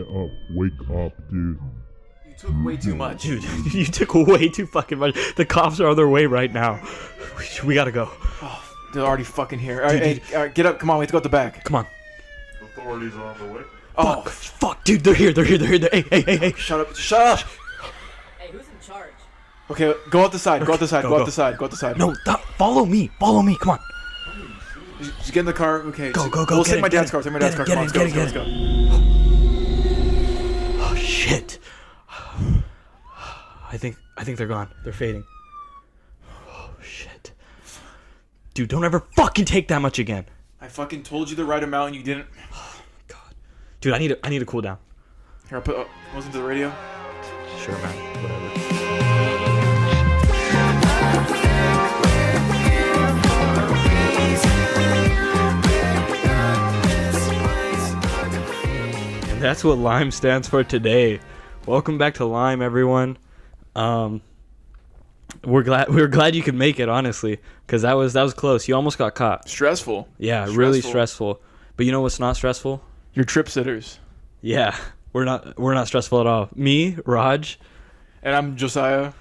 Get up. Wake up, dude. You took way too much. Dude, you took way too fucking much. The cops are on their way right now. We gotta go. Oh, they're already fucking here. All right, all right, get up. Come on, we have to go out the back. Come on. Authorities are on the way. Oh, Fuck, dude, they're here. Hey. Shut up. Hey, who's in charge? Okay, go out the side. Go out the side. Go out the side. Go out the side. No, follow me. Come on. Just get in the car. Okay. Go. We'll take my dad's car. Take my dad's car. Come on, let's go. Oh shit. I think they're gone. They're fading. Oh shit. Dude, don't ever fucking take that much again. I fucking told you the right amount and you didn't. Oh god. Dude, I need to cool down. Here, I'll put listen to the radio. Sure, man. Whatever. And that's what Lime stands for today. Welcome back to Lime, everyone. We're glad you could make it, honestly, because that was close. You almost got caught. Stressful. Yeah, really stressful. But you know what's not stressful? Your trip sitters. Yeah, we're not stressful at all. Me, Raj, and I'm Josiah.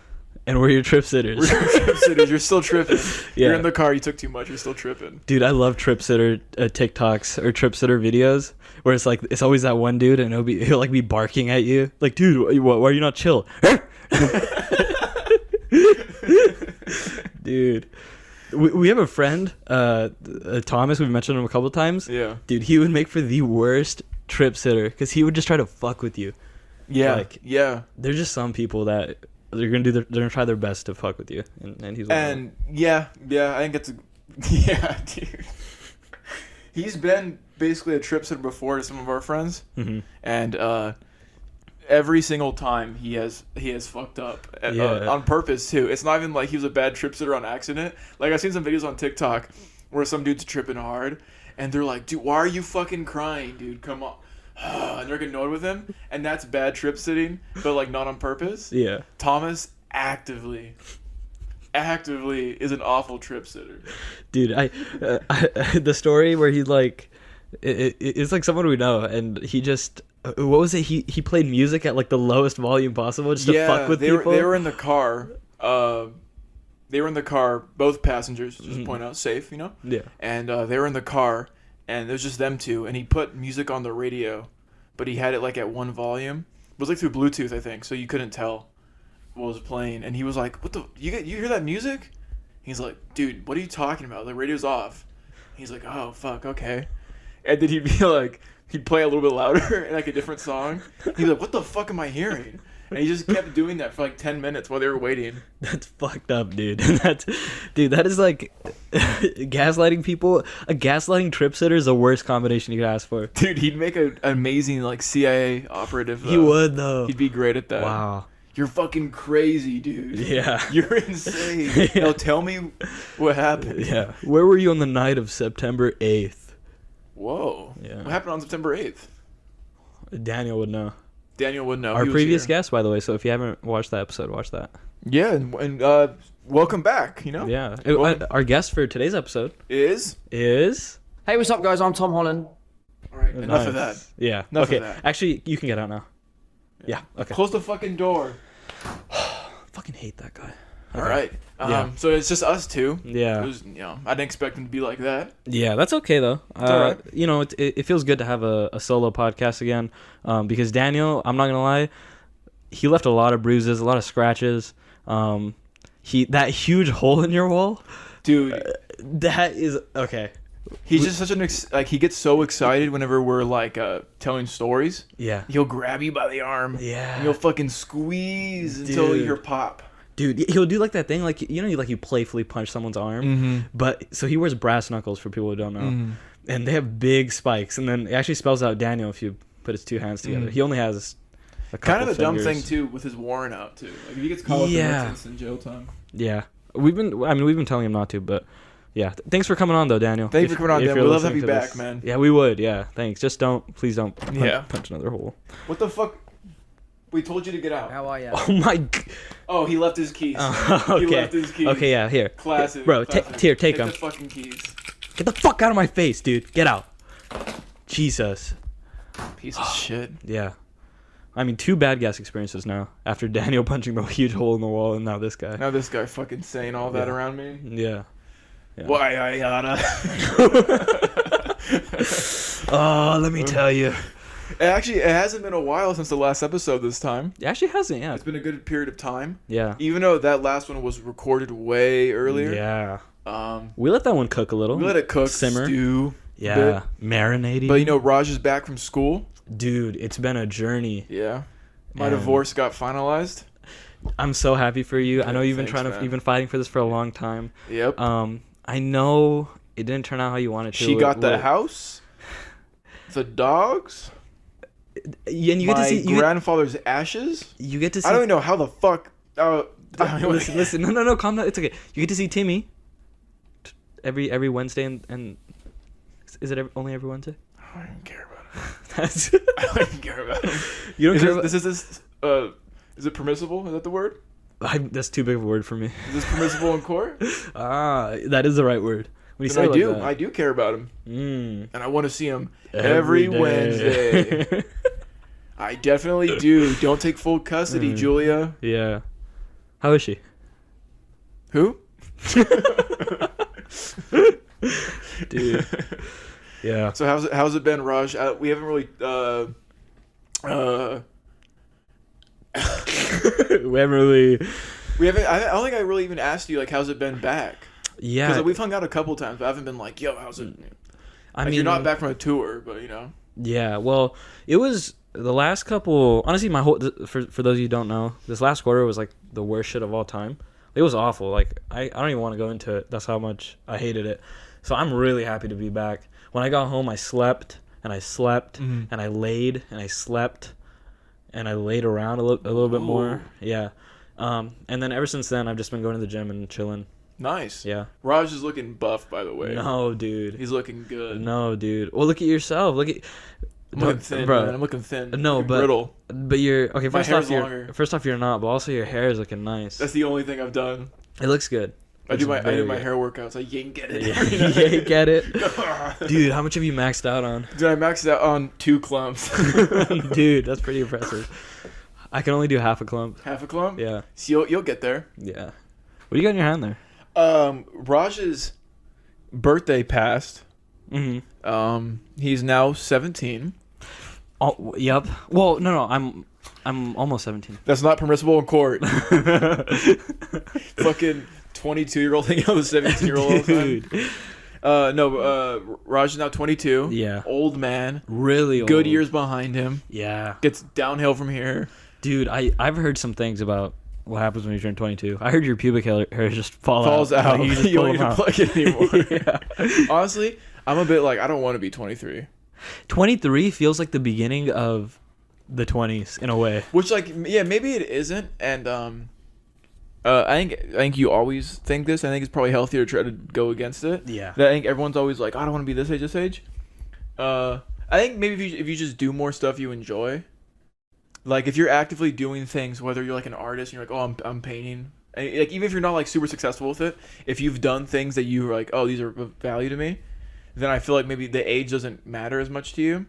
And we're your trip sitters. We're your trip sitters. You're still tripping. Yeah. You're in the car. You took too much. You're still tripping. Dude, I love trip sitter TikToks or trip sitter videos where it's always that one dude and he'll like be barking at you. Like, dude, why are you not chill? Dude, we have a friend, Thomas. We've mentioned him a couple times. Yeah. Dude, he would make for the worst trip sitter because he would just try to fuck with you. Yeah. Like, yeah. There's just some people that they're gonna try their best to fuck with you, and he's. And yeah, I think it's dude. He's been basically a trip sitter before to some of our friends, and every single time he has fucked up on purpose too. It's not even like he was a bad trip sitter on accident. Like I've seen some videos on TikTok where some dude's tripping hard, and they're like, "Dude, why are you fucking crying, dude? Come on." And they're getting annoyed with him, and that's bad trip sitting, but like not on purpose. Yeah. Thomas actively is an awful trip sitter. Dude, I the story where he like it's like someone we know, and he just what was it? He played music at like the lowest volume possible just to fuck with people. They were in the car. They were in the car, both passengers. Just point out, safe, you know. Yeah. And they were in the car. And it was just them two, and he put music on the radio, but he had it like at one volume. It was like through Bluetooth, I think, so you couldn't tell what was playing. And he was like, "What the? You hear that music?" He's like, "Dude, what are you talking about? The radio's off." He's like, "Oh fuck, okay." And then he'd be like, he'd play a little bit louder and like a different song. He'd be like, "What the fuck am I hearing?" And he just kept doing that for like 10 minutes while they were waiting. That's fucked up, dude. That is like gaslighting people. A gaslighting trip sitter is the worst combination you could ask for. Dude, he'd make an amazing like CIA operative. He would though. He'd be great at that. Wow. You're fucking crazy, dude. Yeah. You're insane. Yeah. Now tell me what happened. Yeah. Where were you on the night of September 8th? Whoa. Yeah. What happened on September 8th? Daniel would know. Daniel would know. Our previous guest, by the way, so if you haven't watched that episode, watch that. Yeah, and welcome back, you know? Yeah. Our guest for today's episode is... Hey, what's up, guys? I'm Tom Holland. All right, enough of that. Yeah. Enough of that. Actually, you can get out now. Yeah. Okay. Close the fucking door. Fucking hate that guy. All right. Yeah. So it's just us two. Yeah. It was, I didn't expect him to be like that. Yeah, that's okay though. It's all right. You know, it feels good to have a solo podcast again, because Daniel, I'm not gonna lie, he left a lot of bruises, a lot of scratches. That huge hole in your wall, dude. That is okay. He's just such an he gets so excited whenever we're like telling stories. Yeah. He'll grab you by the arm. Yeah. And he'll fucking squeeze until you hear pop. Dude, he'll do like that thing, like you playfully punch someone's arm, but so he wears brass knuckles for people who don't know, and they have big spikes, and then it actually spells out Daniel if you put his two hands together. He only has a couple kind of a dumb fingers. thing too with his warrant out too. Like if he gets caught up in that, it's instant jail time. Yeah, we've been telling him not to, but yeah. Thanks for coming on though, Daniel. Thanks for coming on, Daniel. We'd love to have you back, man. Yeah, we would. Yeah, thanks. Just please don't punch another hole. What the fuck? We told you to get out. How are you? Oh my. Oh, he left his keys. Okay. He left his keys. Okay, yeah, here. Classic. Bro, classic. take them. the fucking keys. Get the fuck out of my face, dude. Get out. Jesus. Piece of shit. Yeah. I mean, 2 bad gas experiences now. After Daniel punching the huge hole in the wall, and now this guy. Now this guy fucking saying all that Yeah. around me. Yeah. Why I gotta. Oh, let me tell you. It hasn't been a while since the last episode this time. It actually hasn't, yeah. It's been a good period of time. Yeah. Even though that last one was recorded way earlier. Yeah. Um, We let that one cook a little. we let it cook, Simmer. stew. Yeah. Marinating. But you know, Raj is back from school. Dude, it's been a journey. Yeah. My And- divorce got finalized. I'm so happy for you. I know you've been Thanks, man. you've been fighting for this for a long time. Yep. I know it didn't turn out how you wanted to. She got the house, the dogs, and you get my to see grandfather's ashes. you get to see. I don't even know how the fuck. Listen. No, calm down. It's okay. You get to see Timmy every Wednesday, and is it only every Wednesday? I don't even care about him. That's I don't even care about him. you don't care. Is it permissible? Is that the word? That's too big of a word for me. Is this permissible in court? That is the right word. When you Then say it like do. that. I do care about him, and I want to see him Every every day. Wednesday. I definitely do. Don't take full custody, Julia. Yeah. How is she? Who? Dude. Yeah. So how's it been, Raj? We haven't really We haven't really. I don't think I really even asked you like how's it been back, Yeah. because we've hung out a couple times, but I haven't been like, yo, how's it? I Like, mean, you're not back from a tour, but you know. Yeah. Well, it was the last couple. Honestly, my whole for those of you who don't know, this last quarter was like the worst shit of all time. It was awful. Like I don't even want to go into it. That's how much I hated it. So I'm really happy to be back. When I got home, I slept and I slept and I laid and I slept and I laid around a little bit more. Yeah. And then ever since then, I've just been going to the gym and chilling. Nice. Yeah. Raj is looking buff, by the way. No, dude. He's looking good. No, dude. Well, look at yourself. Look at. I'm looking thin, bro. man. I'm looking thin. No, Looking but brittle. you're okay. My First hair's off, you're longer. not, but also your hair is looking nice. That's the only thing I've done. It looks good. I do my very hair workouts. I yank at it. Yeah, get it, dude. How much have you maxed out on? Dude, I maxed out on 2 clumps. Dude, that's pretty impressive. I can only do half a clump. Half a clump? Yeah, So you'll get there. yeah. What do you got in your hand there? Raj's birthday passed. Mm-hmm. He's now 17. Oh, yep. Well, no. I'm almost 17. That's not permissible in court. Fucking 22-year-old hanging out with a 17-year-old all the time. Dude. Raj is now 22. Yeah. Old man. Really old. Good years behind him. Yeah. Gets downhill from here. Dude, I've heard some things about what happens when you turn 22. I heard your pubic hair just Falls out. Like, you just You pull don't need them to out. plug it anymore. Yeah. Honestly, I'm a bit like, I don't want to be 23. 23 feels like the beginning of the 20s in a way. Which, like, yeah, maybe it isn't. And I think you always think this. I think it's probably healthier to try to go against it. Yeah. I think everyone's always like, I don't want to be this age. I think maybe if you just do more stuff you enjoy, like if you're actively doing things, whether you're like an artist and you're like, oh, I'm painting, and like even if you're not like super successful with it, if you've done things that you're like, oh, these are of value to me, then I feel like maybe the age doesn't matter as much to you.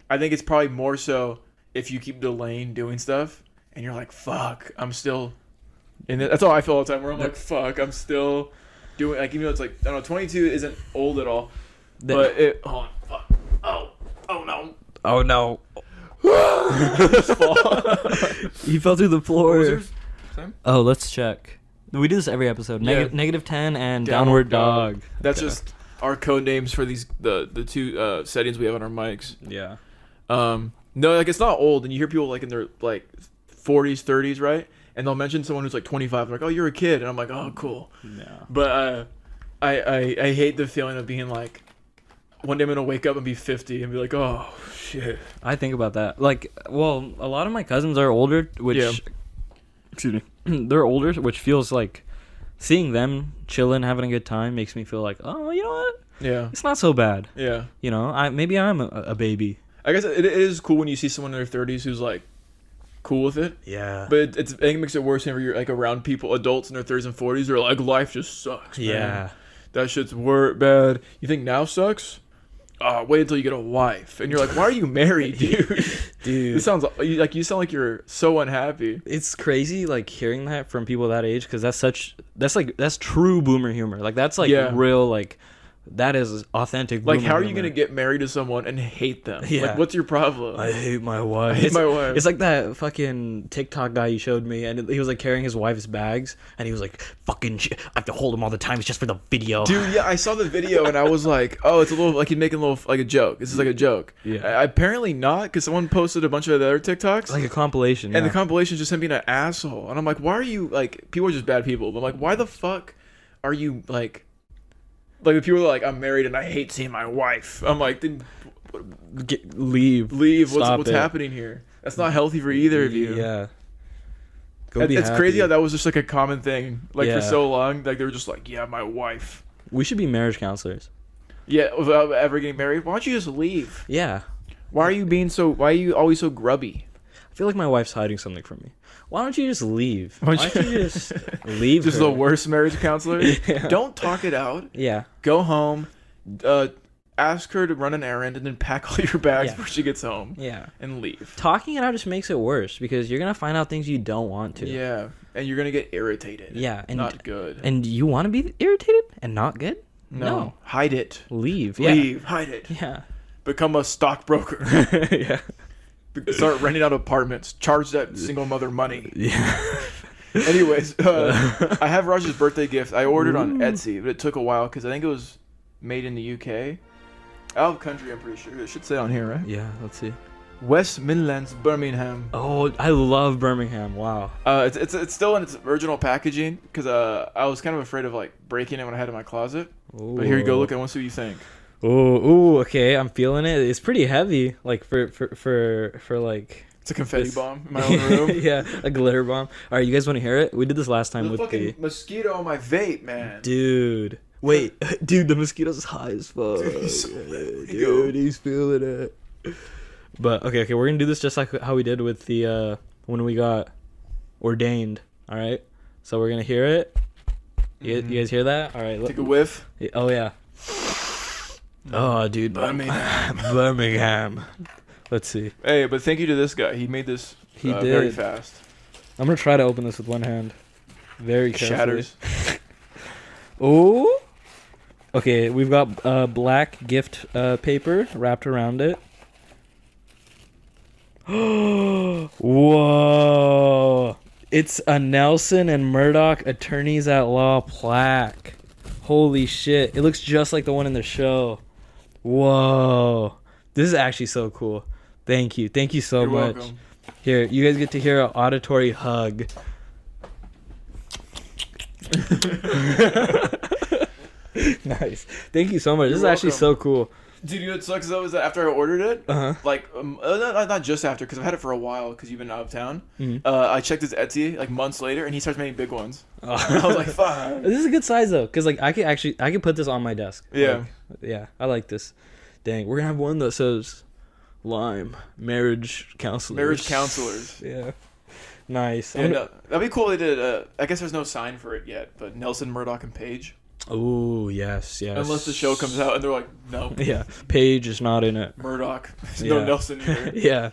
I think it's probably more so if you keep delaying doing stuff and you're like, fuck, I'm still. And that's how I feel all the time. Where I'm like, fuck, I'm still doing, like, even though it's like, I don't know, 22 isn't old at all, but it. Hold on, fuck. Oh no. Oh no. Just fall. He fell through the What was floor. yours? Same? Oh, let's check. We do this every episode. Yeah. Negative 10 and Downward downward dog. That's Okay. just our code names for these the two settings we have on our mics. Yeah. No, like it's not old, and you hear people like in their like 40s, 30s, right? And they'll mention someone who's like 25, they're like, oh, you're a kid, and I'm like, oh, cool. Yeah. But I hate the feeling of being like, one day I'm gonna wake up and be 50 and be like, oh shit. I think about that. Like, well, a lot of my cousins are older, which Yeah. excuse me. They're older, which feels like seeing them chilling, having a good time makes me feel like, oh, you know what? Yeah. It's not so bad. Yeah. You know, maybe I'm a baby. I guess it is cool when you see someone in their 30s who's like cool with it. Yeah. But I think it makes it worse whenever you're like around people, adults in their 30s and 40s, who are like, life just sucks, man. Yeah. That shit's bad. You think now sucks? wait until you get a wife. And you're like, why are you married, dude? Dude, It sounds like you sound like you're so unhappy. it's crazy like hearing that from people that age because that's true boomer humor. Like that's like Yeah. real like that is authentic. Like, boomer how are you humor. gonna get married to someone and hate them? Yeah. Like, what's your problem? I hate my wife. I hate my wife. It's like that fucking TikTok guy you showed me, and he was like carrying his wife's bags, and he was like, "Fucking, I have to hold him all the time. It's just for the video." Dude, yeah, I saw the video and I was like, oh, it's a little like he's making a little like a joke. This is like a joke. Yeah. Apparently not, because someone posted a bunch of the other TikToks. like a compilation. And yeah. the compilation is just him being an asshole. And I'm like, why are you like? People are just bad people. But I'm like, why the fuck are you like? Like the people are like, I'm married and I hate seeing my wife. I'm like, then Leave. leave. Stop What's it. happening here? That's not healthy for either of you. Yeah. It's crazy how that was just like a common thing. Like Yeah. for so long, like they were just like, yeah, my wife. We should be marriage counselors. Yeah, without ever getting married. Why don't you just leave? Yeah. Why are you always so grubby? I feel like my wife's hiding something from me. Why don't you just leave? Why Why don't don't you just leave? Just her? the worst marriage counselor. Yeah. Don't talk it out. Yeah. Go home. Ask her to run an errand and then pack all your bags Yeah. before she gets home Yeah. and leave. Talking it out just makes it worse because you're gonna find out things you don't want to. Yeah, and you're gonna get irritated. Yeah, and not good. And you want to be irritated and not good? No, hide it. Leave. Yeah. Leave. Hide it. Yeah. Become a stockbroker. Yeah. Start renting out apartments. Charge that single mother money. Yeah. Anyways, I have Raj's birthday gift. I ordered on Etsy, but it took a while because I think it was made in the UK. Out of country, I'm pretty sure. It should say on here, right? Yeah. Let's see. West Midlands, Birmingham. Oh, I love Birmingham. Wow. It's still in its original packaging because I was kind of afraid of like breaking it when I had it in my closet. But here you go. Look, I want to see what you think. Oh, okay. I'm feeling it. It's pretty heavy. Like for like. It's a confetti bomb in my own room. Yeah, a glitter bomb. All right, you guys want to hear it? We did this last time The with fucking the mosquito on my vape, man. dude. Wait, dude, the mosquito's high as fuck. Dude, he's so lit. Dude, he's feeling it. But okay, we're gonna do this just like how we did with the when we got ordained. All right, so we're gonna hear it. You guys hear that? All right, Take a whiff. oh yeah. Oh, dude, Birmingham. Birmingham. Let's see. Hey, but thank you to this guy. He made this He very did. fast. I'm gonna try to open this with one hand. Very carefully. Shatters. Oh. Okay, we've got black gift paper wrapped around it. Whoa! It's a Nelson and Murdoch Attorneys at Law plaque. Holy shit! It looks just like the one in the show. Whoa! This is actually so cool. Thank you so You're much. welcome. Here, you guys get to hear an auditory hug. Nice. Thank you so much. This is actually so cool. Dude, you know what sucks though is that after I ordered it, Uh-huh. like not just after, because I've had it for a while because you've been out of town. Mhm. I checked his Etsy like months later, and he starts making big ones. I was like, fuck. This is a good size though, cause like I could put this on my desk. Yeah. Like, yeah, I like this. Dang, we're gonna have one that says Lime Marriage Counselors. Marriage counselors. Yeah. Nice. Yeah, no, that'd be cool. They did. I guess there's no sign for it yet, but Nelson, Murdoch, and Paige. Oh yes. Unless the show comes out and they're like, no, Yeah, Paige is not in it. Murdoch. There's Yeah. no Nelson either. Yeah.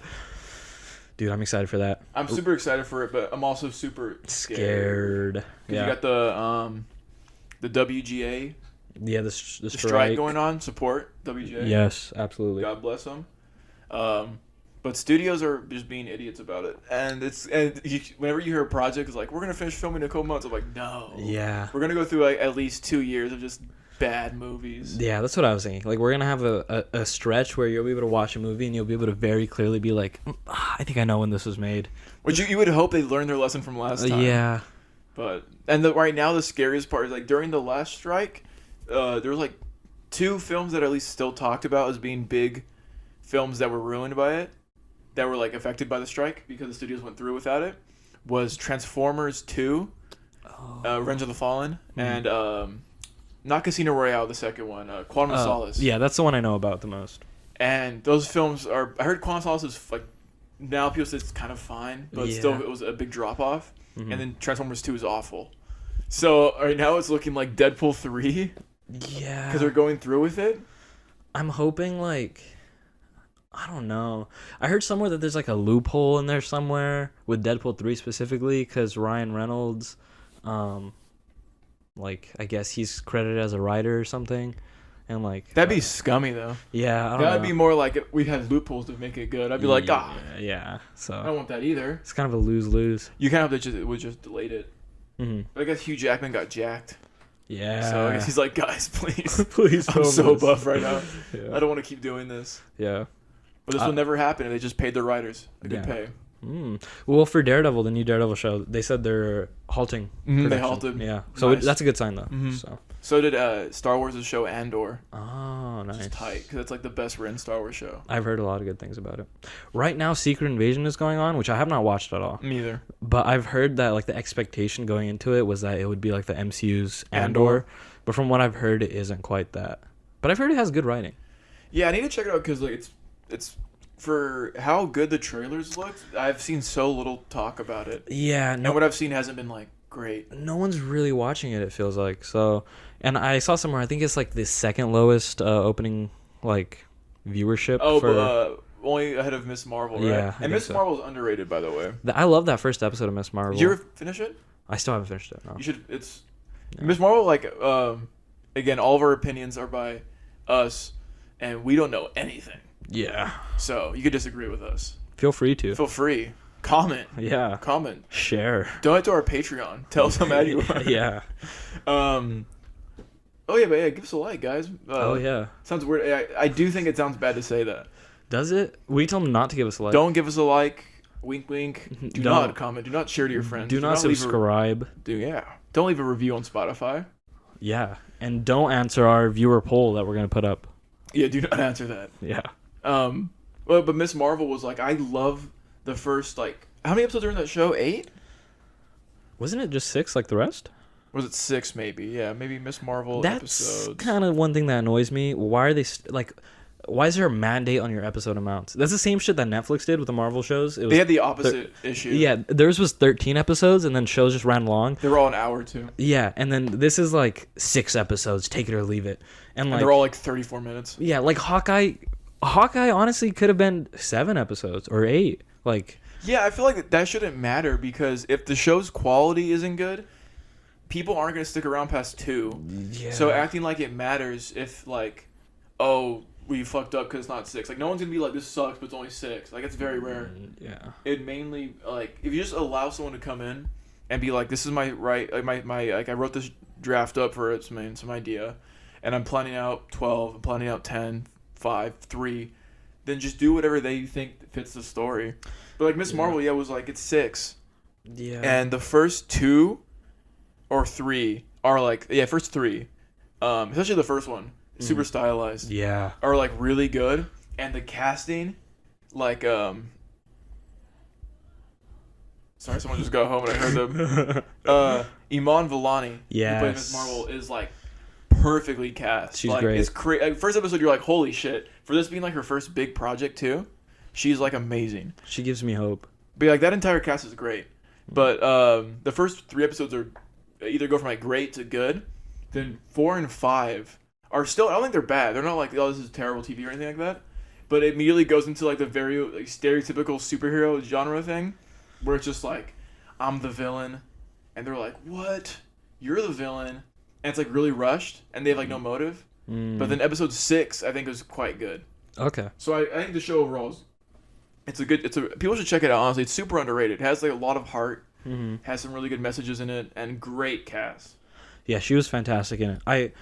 Dude, I'm excited for that. I'm super excited for it, but I'm also super scared. 'Cause Yeah. you got the WGA, Yeah. The the strike strike going on. Support WGA. Yes, absolutely. God bless them. But studios are just being idiots about it, and whenever you hear a project is like, we're gonna finish filming in a couple months, I'm like, no. Yeah. We're gonna go through like at least 2 years of just bad movies. Yeah, that's what I was thinking. Like, we're gonna have a stretch where you'll be able to watch a movie and you'll be able to very clearly be like, I think I know when this was made. Which you would hope they learned their lesson from last time. Yeah. But right now the scariest part is like during the last strike, there was like 2 films that are at least still talked about as being big films that were ruined by it, that were like affected by the strike because the studios went through without it. Was Transformers 2, Revenge of the Fallen, and not Casino Royale, the second one, Quantum of Solace. Yeah, that's the one I know about the most. And those films are. I heard Quantum of Solace is like now people say it's kind of fine, but still it was a big drop off. Mm-hmm. And then Transformers 2 is awful. So right now it's looking like Deadpool 3 Yeah. because they're going through with it. I'm hoping like I don't know. I heard somewhere that there's like a loophole in there somewhere with Deadpool 3 specifically because Ryan Reynolds, like I guess he's credited as a writer or something, and like That'd be scummy though. yeah, I don't That'd know. be more like if we had loopholes to make it good. I'd be like, yeah, ah, yeah. I So don't want that either. it's kind of a lose-lose. You kind of have to just delete it. Mm-hmm. But I guess Hugh Jackman got jacked. Yeah. So I guess he's like, guys, please. please. I'm film so this. buff right now. Yeah. I don't want to keep doing this. Yeah. But this will never happen. And they just paid the writers a good Yeah. pay. Well, for Daredevil, the new Daredevil show, they said they're halting. They production. halted. Yeah. So Nice. that's a good sign though. Mhm. So. So did Star Wars' show Andor. Oh, Which nice. is tight because it's like the best written Star Wars show. I've heard a lot of good things about it. Right now, Secret Invasion is going on, which I have not watched at all. Neither. But I've heard that like the expectation going into it was that it would be like the MCU's Andor. Andor. But from what I've heard, it isn't quite that. But I've heard it has good writing. Yeah, I need to check it out because like it's for how good the trailers looked. I've seen so little talk about it, Yeah, and what I've seen hasn't been like great. no one's really watching it. It feels like so. And I saw somewhere. I think it's like the second lowest opening like viewership. Oh, for, but only ahead of Miss Marvel, right? Yeah, I And think Miss so. Marvel is underrated, by the way. I love that first episode of Miss Marvel. Did you ever finish it? I still haven't finished it. No. You should. It's Miss Marvel. Like, again, all of our opinions are by us, and we don't know anything. Yeah. So you could disagree with us. Feel free to. Feel free. Comment. Yeah. Comment. Share. Donate to our Patreon. Tell us how mad you are. Yeah. Oh yeah, but yeah, give us a like, guys. Oh yeah. Sounds weird. I do think it sounds bad to say that. Does it? We tell them not to give us a like. Don't give us a like. Wink, wink. Do Don't. not comment. Do not share to your friends. Do not leave a- subscribe. Don't leave a review on Spotify. Yeah. And don't answer our viewer poll that we're gonna put up. Yeah, do not answer that. Yeah. Well, but Miss Marvel was like, I love the first like. How many episodes are in that show? 8? Wasn't it just 6 like the rest? Or was it 6 maybe? Yeah, maybe Miss Marvel That's episodes. kind of one thing that annoys me. Why are they why is there a mandate on your episode amounts? That's the same shit that Netflix did with the Marvel shows. It was They had the opposite issue. yeah, theirs was 13 episodes and then shows just ran long. They were all an hour too. Yeah, and then this is like 6 episodes, take it or leave it. And like And they're all like 34 minutes. yeah, like Hawkeye honestly could have been 7 episodes or 8. Like Yeah, I feel like that shouldn't matter because if the show's quality isn't good, people aren't going to stick around past 2. yeah. So acting like it matters if like, oh, we fucked up because it's not 6. Like no one's going to be like, this sucks, but it's only 6. Like it's very rare. yeah. It mainly like if you just allow someone to come in and be like, this is my right, like my like I wrote this draft up for some idea, and I'm planning out 12, I'm planning out 10, 5, 3, then just do whatever they think fits the story. But like Miss Marvel, yeah, was like it's 6, Yeah. and the first 2 or 3 are like first 3, especially the first one, super stylized, yeah. are like really good, and the casting, like sorry, someone just got home and I heard them. Iman Vellani, who played Miss Yes. Marvel, is like perfectly cast. She's like, great. It's first episode, you're like, holy shit! For this being like her first big project too, she's like amazing. She gives me hope. But like that entire cast is great. But the first 3 episodes are either go from like great to good. Then 4 and 5 are still. I don't think they're bad. They're not like, oh, this is terrible TV or anything like that. But it immediately goes into like the very like stereotypical superhero genre thing, where it's just like, I'm the villain, and they're like, what? You're the villain, and it's like really rushed, and they have like no motive. But then episode 6, I think, was quite good. Okay. So I think the show overall is people should check it out. Honestly, it's super underrated. It has like a lot of heart. Has some really good messages in it, and great cast. Yeah, she was fantastic in it.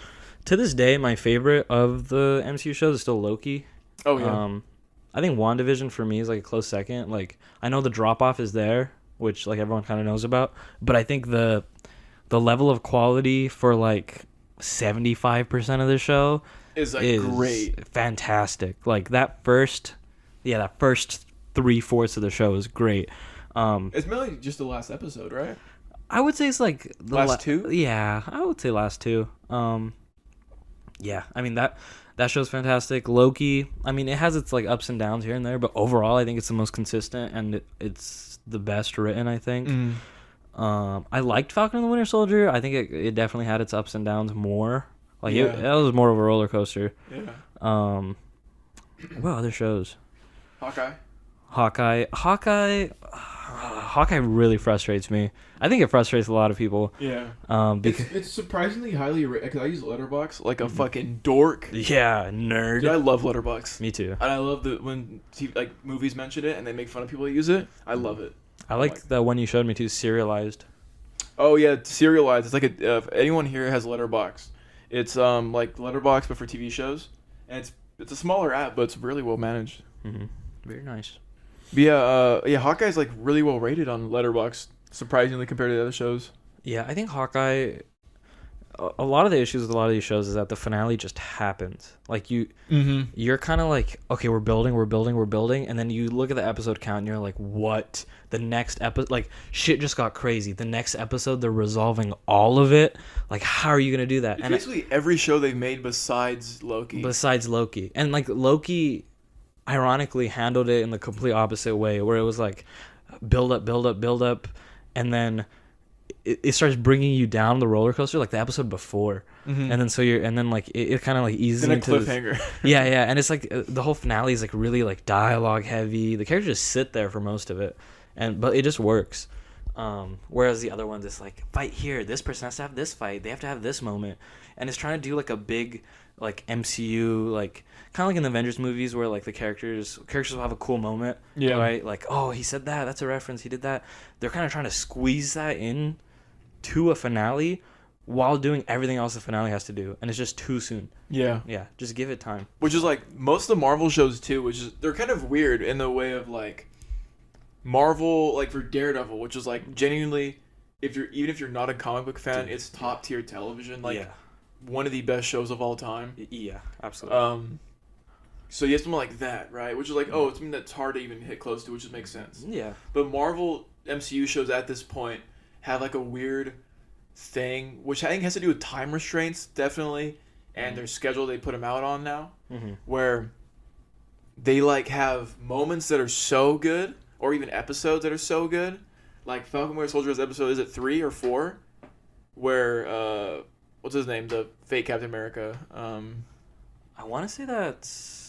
To this day, my favorite of the MCU shows is still Loki. Oh yeah. I think WandaVision for me is like a close second. Like I know the drop off is there, which like everyone kind of knows about, but I think the level of quality for like 75% of the show is like is great. fantastic. Like that first 3/4 of the show is great. It's mainly just the last episode, right? I would say it's like the Last 2? Yeah, I would say last 2. Yeah, I mean that show's fantastic. Loki, I mean it has its like ups and downs here and there, but overall I think it's the most consistent and it's the best written, I think. I liked Falcon and the Winter Soldier. I think it definitely had its ups and downs more. Like Yeah. that was more of a roller coaster. Yeah. What other shows? Hawkeye. Hawkeye really frustrates me. I think it frustrates a lot of people. Yeah. Because It's surprisingly highly rated because I use Letterboxd like a fucking dork. yeah, nerd. Dude, I love Letterboxd. Me too. And I love when movies mention it and they make fun of people that use it. I love it. I like the one you showed me too, serialized. Oh yeah, serialized. It's like if anyone here has Letterboxd, it's like Letterboxd but for TV shows, and it's a smaller app, but it's really well managed. Mm-hmm. Very nice. But yeah, Hawkeye's like really well rated on Letterboxd, surprisingly compared to the other shows. Yeah, I think Hawkeye. A lot of the issues with a lot of these shows is that the finale just happens. Like you're kind of like, okay, we're building, and then you look at the episode count and you're like, what? The next episode, like shit just got crazy. The next episode, they're resolving all of it. Like, how are you gonna do that? It's basically every show they've made besides Loki. And like Loki, ironically handled it in the complete opposite way, where it was like, build up, and then it starts bringing you down the roller coaster like the episode before, and then like it kind of like eases then a into cliffhanger. yeah, and it's like the whole finale is like really like dialogue heavy. The characters just sit there for most of it, but it just works. Whereas the other ones, it's like fight here. This person has to have this fight. They have to have this moment, and it's trying to do like a big like MCU like kind of like in the Avengers movies where like the characters will have a cool moment. Yeah. Right. Like, oh, he said that. That's a reference. He did that. They're kind of trying to squeeze that in to a finale while doing everything else the finale has to do, and it's just too soon. Yeah. Just give it time. Which is like most of the Marvel shows too, which is they're kind of weird in the way of like Marvel, like for Daredevil, which is like genuinely, even if you're not a comic book fan, it's top tier television, like one of the best shows of all time. Yeah, absolutely. So you have something like that, right? Which is like, it's something that's hard to even hit close to, which just makes sense. Yeah. But Marvel MCU shows at this point have like a weird thing, which I think has to do with time restraints, definitely, and their schedule they put them out on now, where they like have moments that are so good, or even episodes that are so good, like Falcon Winter Soldier's episode, is it 3 or 4, where what's his name, the fake Captain America, I want to say that's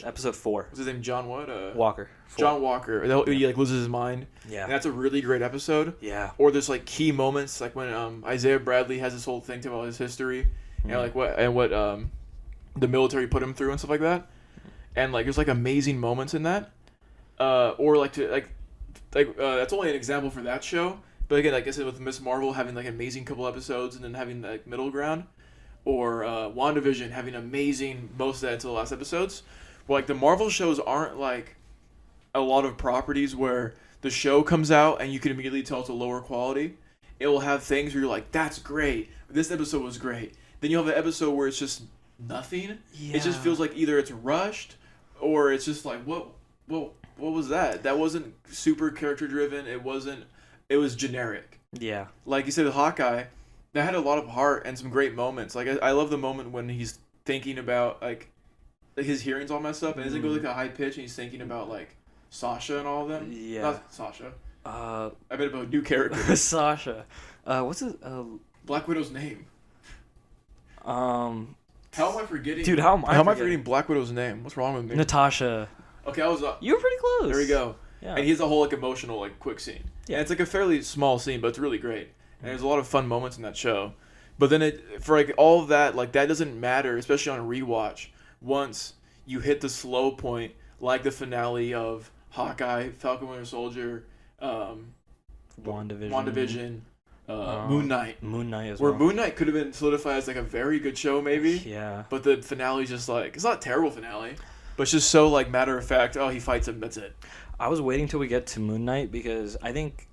episode 4. what's his name, John what? Walker. 4. John Walker. He like loses his mind. Yeah. And that's a really great episode. Yeah. Or there's like key moments, like when Isaiah Bradley has this whole thing about his history and like what the military put him through and stuff like that. And like there's like amazing moments in that. Or like that's only an example for that show. But again, like I said, with Miss Marvel having like amazing couple episodes and then having like middle ground, or WandaVision having amazing most of that until the last episodes. But like the Marvel shows aren't like a lot of properties where the show comes out and you can immediately tell it's a lower quality. It will have things where you're like, that's great. This episode was great. Then you'll have an episode where it's just nothing. Yeah. It just feels like either it's rushed or it's just like, what was that? That wasn't super character driven. It was generic. Yeah. Like you said with Hawkeye, that had a lot of heart and some great moments. Like I love the moment when he's thinking about like his hearing's all messed up and doesn't go like a high pitch and he's thinking about like Sasha and all of them. Yeah. Not Sasha. I bet about new characters. Sasha. What's his Black Widow's name. How am I forgetting? Dude, how am I forgetting Black Widow's name? What's wrong with me? Natasha. Okay, I was. You were pretty close. There we go. Yeah. And he has a whole like emotional like quick scene. Yeah. And it's like a fairly small scene, but it's really great. And there's a lot of fun moments in that show. But then for like all of that, like that doesn't matter, especially on a rewatch. Once you hit the slow point, like the finale of Hawkeye, Falcon Winter Soldier, WandaVision, Moon Knight. Moon Knight as well. well. Where Moon Knight could have been solidified as like a very good show, maybe. Yeah. But the finale's just like, it's not a terrible finale, but it's just so like matter of fact. Oh, he fights him. That's it. I was waiting till we get to Moon Knight because I think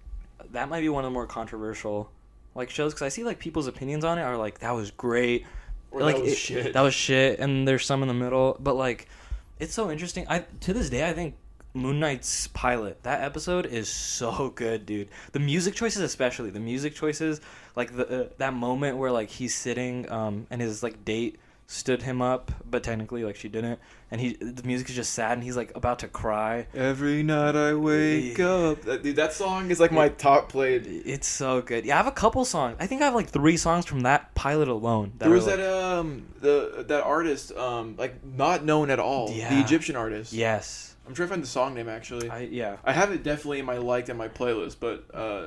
that might be one of the more controversial like shows, because I see like people's opinions on it are like that was great, or like that was shit. That was shit, and there's some in the middle. But like, it's so interesting. To this day I think Moon Knight's pilot, that episode is so good, dude. The music choices, like that moment where like he's sitting and his like date stood him up, but technically like she didn't, and the music is just sad, and he's like about to cry. Every night I wake up. That song is like my top played. It's so good. Yeah, I have a couple songs. I think I have like 3 songs from that pilot alone. There was that artist like not known at all. Yeah. The Egyptian artist. Yes. I'm trying to find the song name actually. I have it definitely in my liked and my playlist, but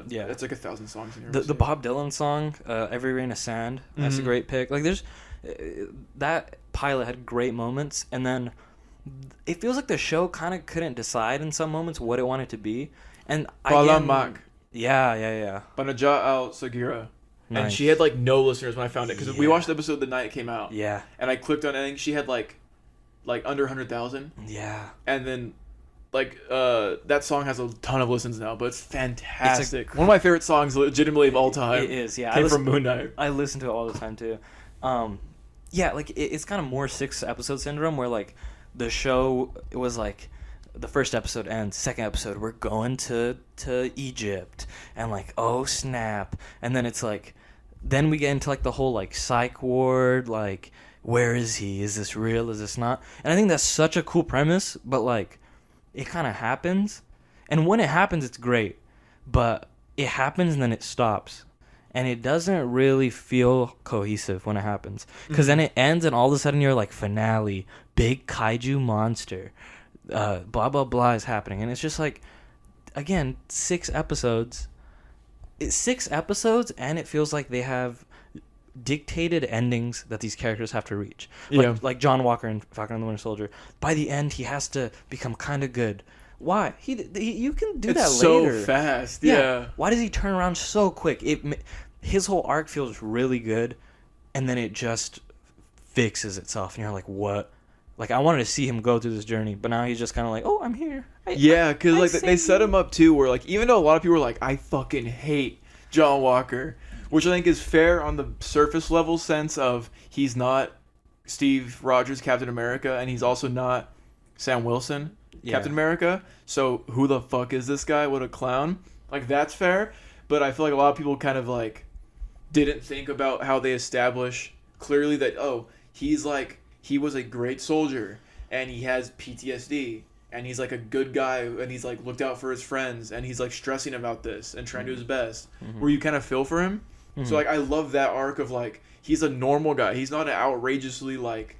yeah, it's like 1,000 songs in here. The Bob Dylan song, "Every Rain of Sand." That's a great pick. Like there's that pilot had great moments, and then it feels like the show kind of couldn't decide in some moments what it wanted to be. And Palamak. Yeah. Banaja al Sagira. Nice. And she had like no listeners when I found it because we watched the episode the night it came out. Yeah. And I clicked on it, and she had like under 100,000. Yeah. And then like that song has a ton of listens now, but it's fantastic. One of my favorite songs legitimately of all time. It is, yeah. Came from Moon Knight. I listen to it all the time too. Yeah, like it's kind of more 6 episode syndrome where like the show, it was like the first episode ends, second episode we're going to Egypt, and like oh snap, and then it's like then we get into like the whole like psych ward, like where is he? Is this real? Is this not? And I think that's such a cool premise, but like it kind of happens, and when it happens it's great, but it happens and then it stops, and it doesn't really feel cohesive when it happens, because then it ends and all of a sudden you're like finale, big kaiju monster, blah blah blah is happening, and it's just like, again, 6 episodes. It's 6 episodes, and it feels like they have dictated endings that these characters have to reach. Like John Walker in Falcon and the Winter Soldier. By the end, he has to become kind of good. Why? You can do that later. So fast. Yeah. Why does he turn around so quick? His whole arc feels really good, and then it just fixes itself, and you're like, what? Like, I wanted to see him go through this journey, but now he's just kind of like, oh, I'm here. Yeah, because like they set him up too, where like even though a lot of people were like, I fucking hate John Walker, which I think is fair on the surface level sense of he's not Steve Rogers Captain America, and he's also not Sam Wilson Captain America. So who the fuck is this guy? What a clown! Like that's fair, but I feel like a lot of people kind of like didn't think about how they establish clearly that he was a great soldier and he has PTSD. And he's like a good guy, and he's like looked out for his friends, and he's like stressing about this and trying to do his best. Where you kind of feel for him. So like I love that arc of like he's a normal guy. He's not an outrageously like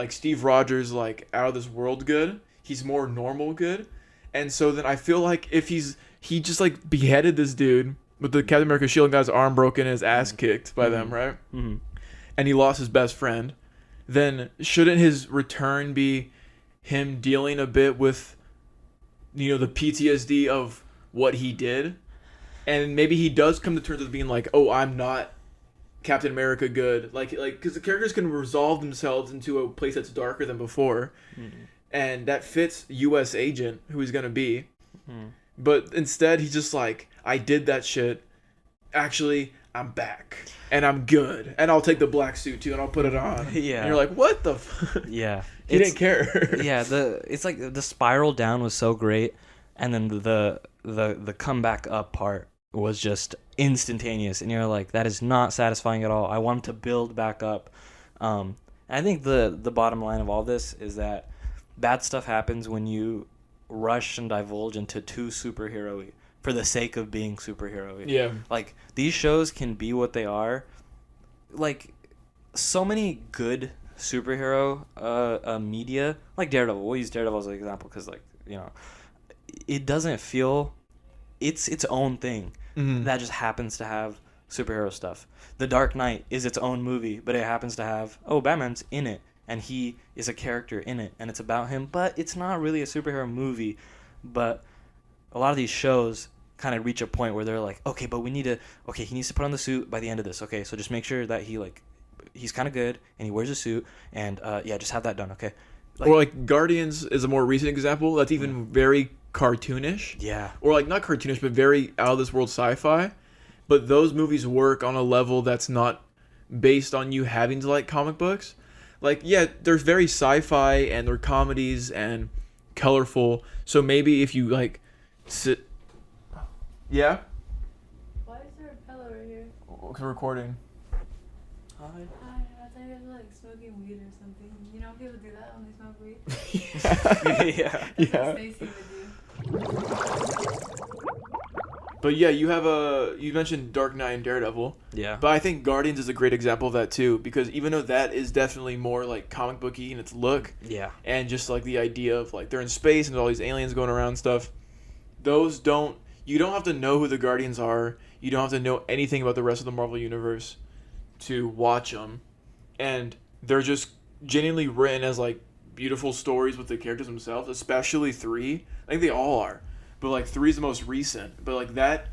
Steve Rogers like out of this world good. He's more normal good. And so then I feel like if he just like beheaded this dude with the Captain America shield and got his arm broken and his ass kicked by them, right? And he lost his best friend. Then shouldn't his return be him dealing a bit with, the PTSD of what he did? And maybe he does come to terms with being like, oh, I'm not Captain America good. Like, because the characters can resolve themselves into a place that's darker than before. And that fits U.S. agent, who he's going to be. But instead, he's just like, I did that shit. Actually, I'm back. And I'm good. And I'll take the black suit, too, and I'll put it on. Yeah. And you're like, what the Yeah. He didn't care. Yeah, it's like the spiral down was so great, and then the comeback up part was just instantaneous, and you're like, that is not satisfying at all. I want to build back up. I think the bottom line of all this is that bad stuff happens when you rush and divulge into too superhero-y for the sake of being superhero-y. Yeah. Like, these shows can be what they are. Like, so many good superhero media, like Daredevil. We'll use Daredevil as an example because, like, it doesn't feel its own thing that just happens to have superhero stuff. The Dark Knight is its own movie, but it happens to have Batman's in it, and he is a character in it, and it's about him, but it's not really a superhero movie. But a lot of these shows kind of reach a point where they're like, okay, but he needs to put on the suit by the end of this. Okay, so just make sure that he's kind of good and he wears a suit, and just have that done. Okay. Or like Guardians is a more recent example that's even very cartoonish. Yeah. Or like not cartoonish, but very out of this world sci-fi. But those movies work on a level that's not based on you having to like comic books. Like, yeah, they're very sci-fi and they're comedies and colorful. So maybe if you like sit. Yeah. Why is there a pillow right here? Because we're recording. Hi. Hi, how's you guys are like smoking weed or something. You know people do that when they smoke weed? Yeah. That's Yeah. what Stacy would do. But yeah, you mentioned Dark Knight and Daredevil. Yeah. But I think Guardians is a great example of that too, because even though that is definitely more like comic booky in its look, Yeah. and just like the idea of like they're in space and there's all these aliens going around and stuff, you don't have to know who the Guardians are. You don't have to know anything about the rest of the Marvel Universe to watch them. And they're just genuinely written as like beautiful stories with the characters themselves, especially 3. I think they all are. But like 3 is the most recent. But like that,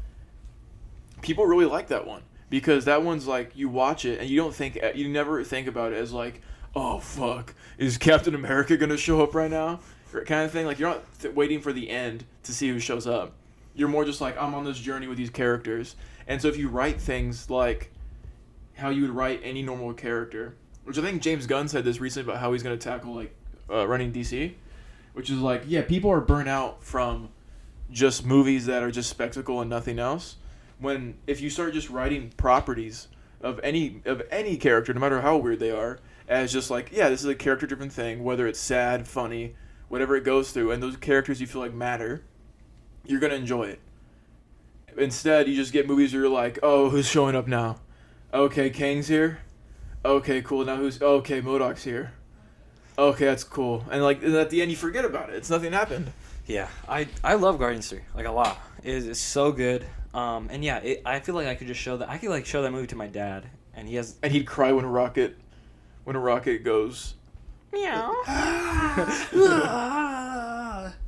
people really like that one. Because that one's like, you watch it and you never think about it as like, oh fuck, is Captain America gonna show up right now? Kind of thing. Like you're not waiting for the end to see who shows up. You're more just like, I'm on this journey with these characters. And so if you write things like how you would write any normal character, which I think James Gunn said this recently about how he's going to tackle like running DC, which is like, yeah, people are burnt out from just movies that are just spectacle and nothing else. When if you start just writing properties of any character, no matter how weird they are, as just like, yeah, this is a character driven thing, whether it's sad, funny, whatever it goes through, and those characters you feel like matter, you're going to enjoy it. Instead, you just get movies where you're like, oh, who's showing up now? Okay, Kang's here. Okay, cool. Now okay, MODOK's here. Okay, that's cool. And like and at the end, you forget about it. It's nothing happened. Yeah, I love Guardians 3 like a lot. It's so good. And yeah, I feel like I could just show that. I could like show that movie to my dad, and he'd cry when a rocket goes. Meow.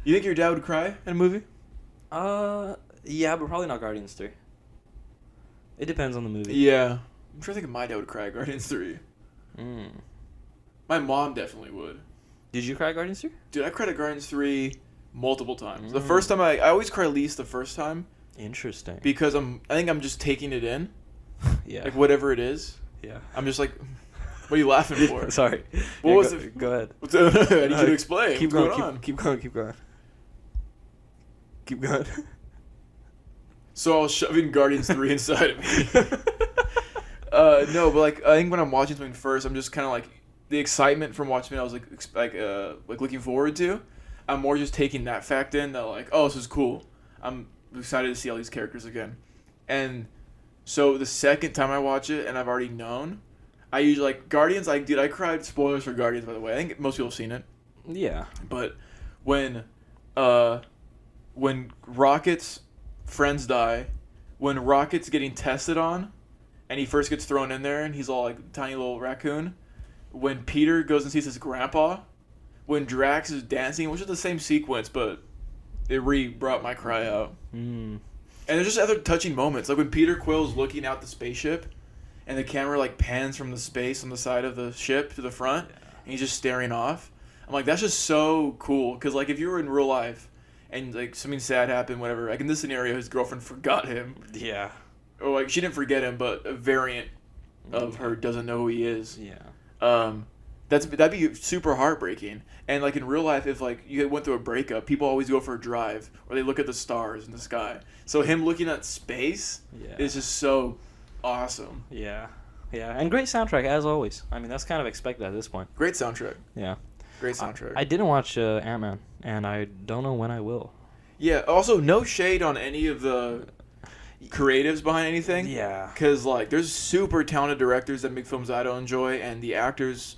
You think your dad would cry in a movie? Yeah, but probably not Guardians 3. It depends on the movie. Yeah, I'm trying to think if my dad would cry at Guardians 3. My mom definitely would. Did you cry at Guardians 3? Dude, I cried at Guardians 3 multiple times. The first time I always cry least the first time. Interesting. Because I think I'm just taking it in. Yeah. Like whatever it is. Yeah. I'm just like, what are you laughing for? Sorry. What Yeah, was it? Go ahead. I need you to explain. Keep What's going. going on? Keep going. Keep going. Keep going. So I was shoving Guardians 3 inside of me. No, but like I think when I'm watching something first, I'm just kind of like the excitement from watching it. I was like looking forward to. I'm more just taking that fact in that like, oh, this is cool. I'm excited to see all these characters again. And so the second time I watch it, and I've already known, I usually like Guardians. Like, dude, I cried. Spoilers for Guardians, by the way. I think most people have seen it. Yeah. But when Rocket's friends die, when Rocket's getting tested on, and he first gets thrown in there, and he's all like tiny little raccoon. When Peter goes and sees his grandpa, when Drax is dancing, which is the same sequence, but it brought my cry out. And there's just other touching moments, like when Peter Quill's looking out the spaceship, and the camera like pans from the space on the side of the ship to the front, and he's just staring off. I'm like, that's just so cool, because like if you were in real life, and like something sad happened, whatever, like in this scenario, his girlfriend forgot him. Yeah. Or like she didn't forget him, but a variant of her doesn't know who he is. Yeah. That'd be super heartbreaking. And like in real life, if like you went through a breakup, people always go for a drive or they look at the stars in the sky. So him looking at space is just so awesome. Yeah. Yeah. And great soundtrack as always. I mean, that's kind of expected at this point. Great soundtrack. Yeah. Great soundtrack. I didn't watch Ant-Man, and I don't know when I will. Yeah. Also, no shade on any of the creatives behind anything. Yeah. Because like there's super talented directors that make films I don't enjoy, and the actors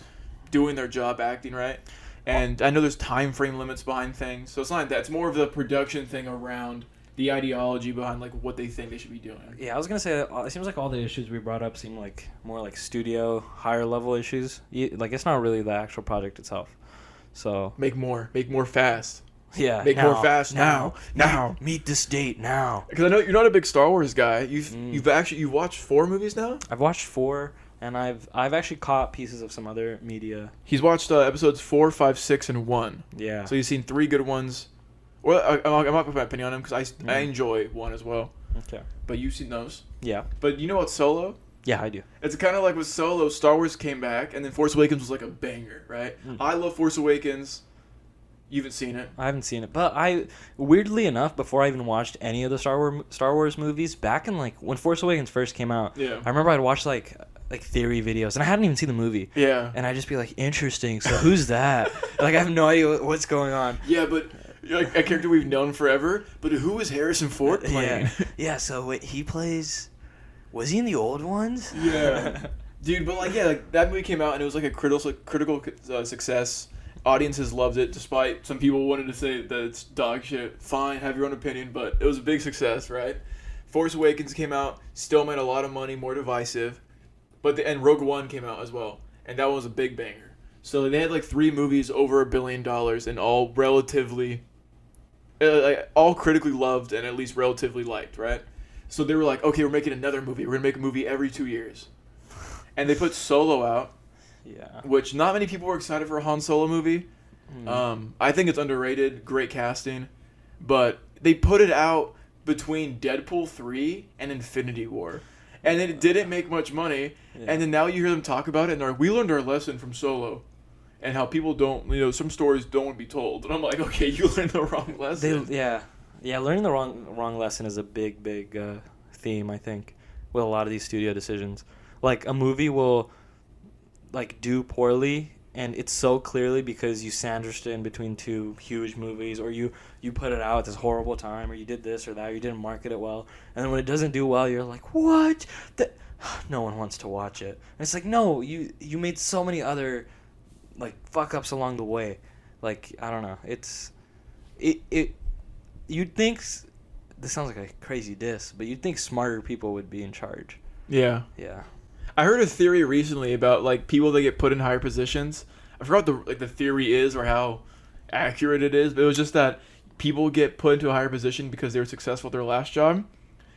doing their job acting right. And I know there's time frame limits behind things, so it's not like that. It's more of the production thing around the ideology behind like what they think they should be doing. Yeah, I was gonna say it seems like all the issues we brought up seem like more like studio higher level issues. Like it's not really the actual project itself. So Make more fast. yeah, Make more fast now. Meet this date now. Because I know you're not a big Star Wars guy. You've watched 4 movies now. I've watched 4, and I've actually caught pieces of some other media. He's watched episodes 4, 5, 6, and 1. Yeah. So you've seen 3 good ones. Well, I'm not put my opinion on him because I enjoy 1 as well. Okay. But you've seen those. Yeah. But you know what, Solo? Yeah, I do. It's kind of like with Solo, Star Wars came back, and then Force Awakens was like a banger, right? I love Force Awakens. You haven't seen it. I haven't seen it, but weirdly enough, before I even watched any of the Star Wars movies, back in like when Force Awakens first came out, Yeah. I remember I'd watched like like theory videos, and I hadn't even seen the movie. Yeah. And I'd just be like, interesting. So who's that? Like I have no idea what's going on. Yeah, but like a character we've known forever. But who is Harrison Ford playing? Yeah. So wait, he plays. Was he in the old ones? Yeah. Dude, but like that movie came out and it was like a critical success. Audiences loved it, despite some people wanted to say that it's dog shit. Fine, have your own opinion, but it was a big success, right? Force Awakens came out, still made a lot of money, more divisive, and Rogue One came out as well, and that was a big banger. So they had like 3 movies over $1 billion, and all relatively, all critically loved and at least relatively liked, right? So they were like, okay, we're making another movie. We're gonna make a movie every 2 years, and they put Solo out. Yeah. Which not many people were excited for a Han Solo movie. I think it's underrated. Great casting. But they put it out between Deadpool 3 and Infinity War. And it didn't make much money. Yeah. And then now you hear them talk about it and they're like, we learned our lesson from Solo. And how people don't, some stories don't want to be told. And I'm like, okay, you learned the wrong lesson. Yeah, learning the wrong lesson is a big theme, I think, with a lot of these studio decisions. Like, a movie will like do poorly, and it's so clearly because you sandwiched it in between 2 huge movies, or you put it out at this horrible time, or you did this or that, or you didn't market it well, and then when it doesn't do well, you're like, what? No one wants to watch it. And it's like, no, you made so many other like fuck ups along the way. Like, I don't know, you'd think, this sounds like a crazy diss, but you'd think smarter people would be in charge. Yeah. I heard a theory recently about like people that get put in higher positions. I forgot what the theory is or how accurate it is, but it was just that people get put into a higher position because they were successful at their last job,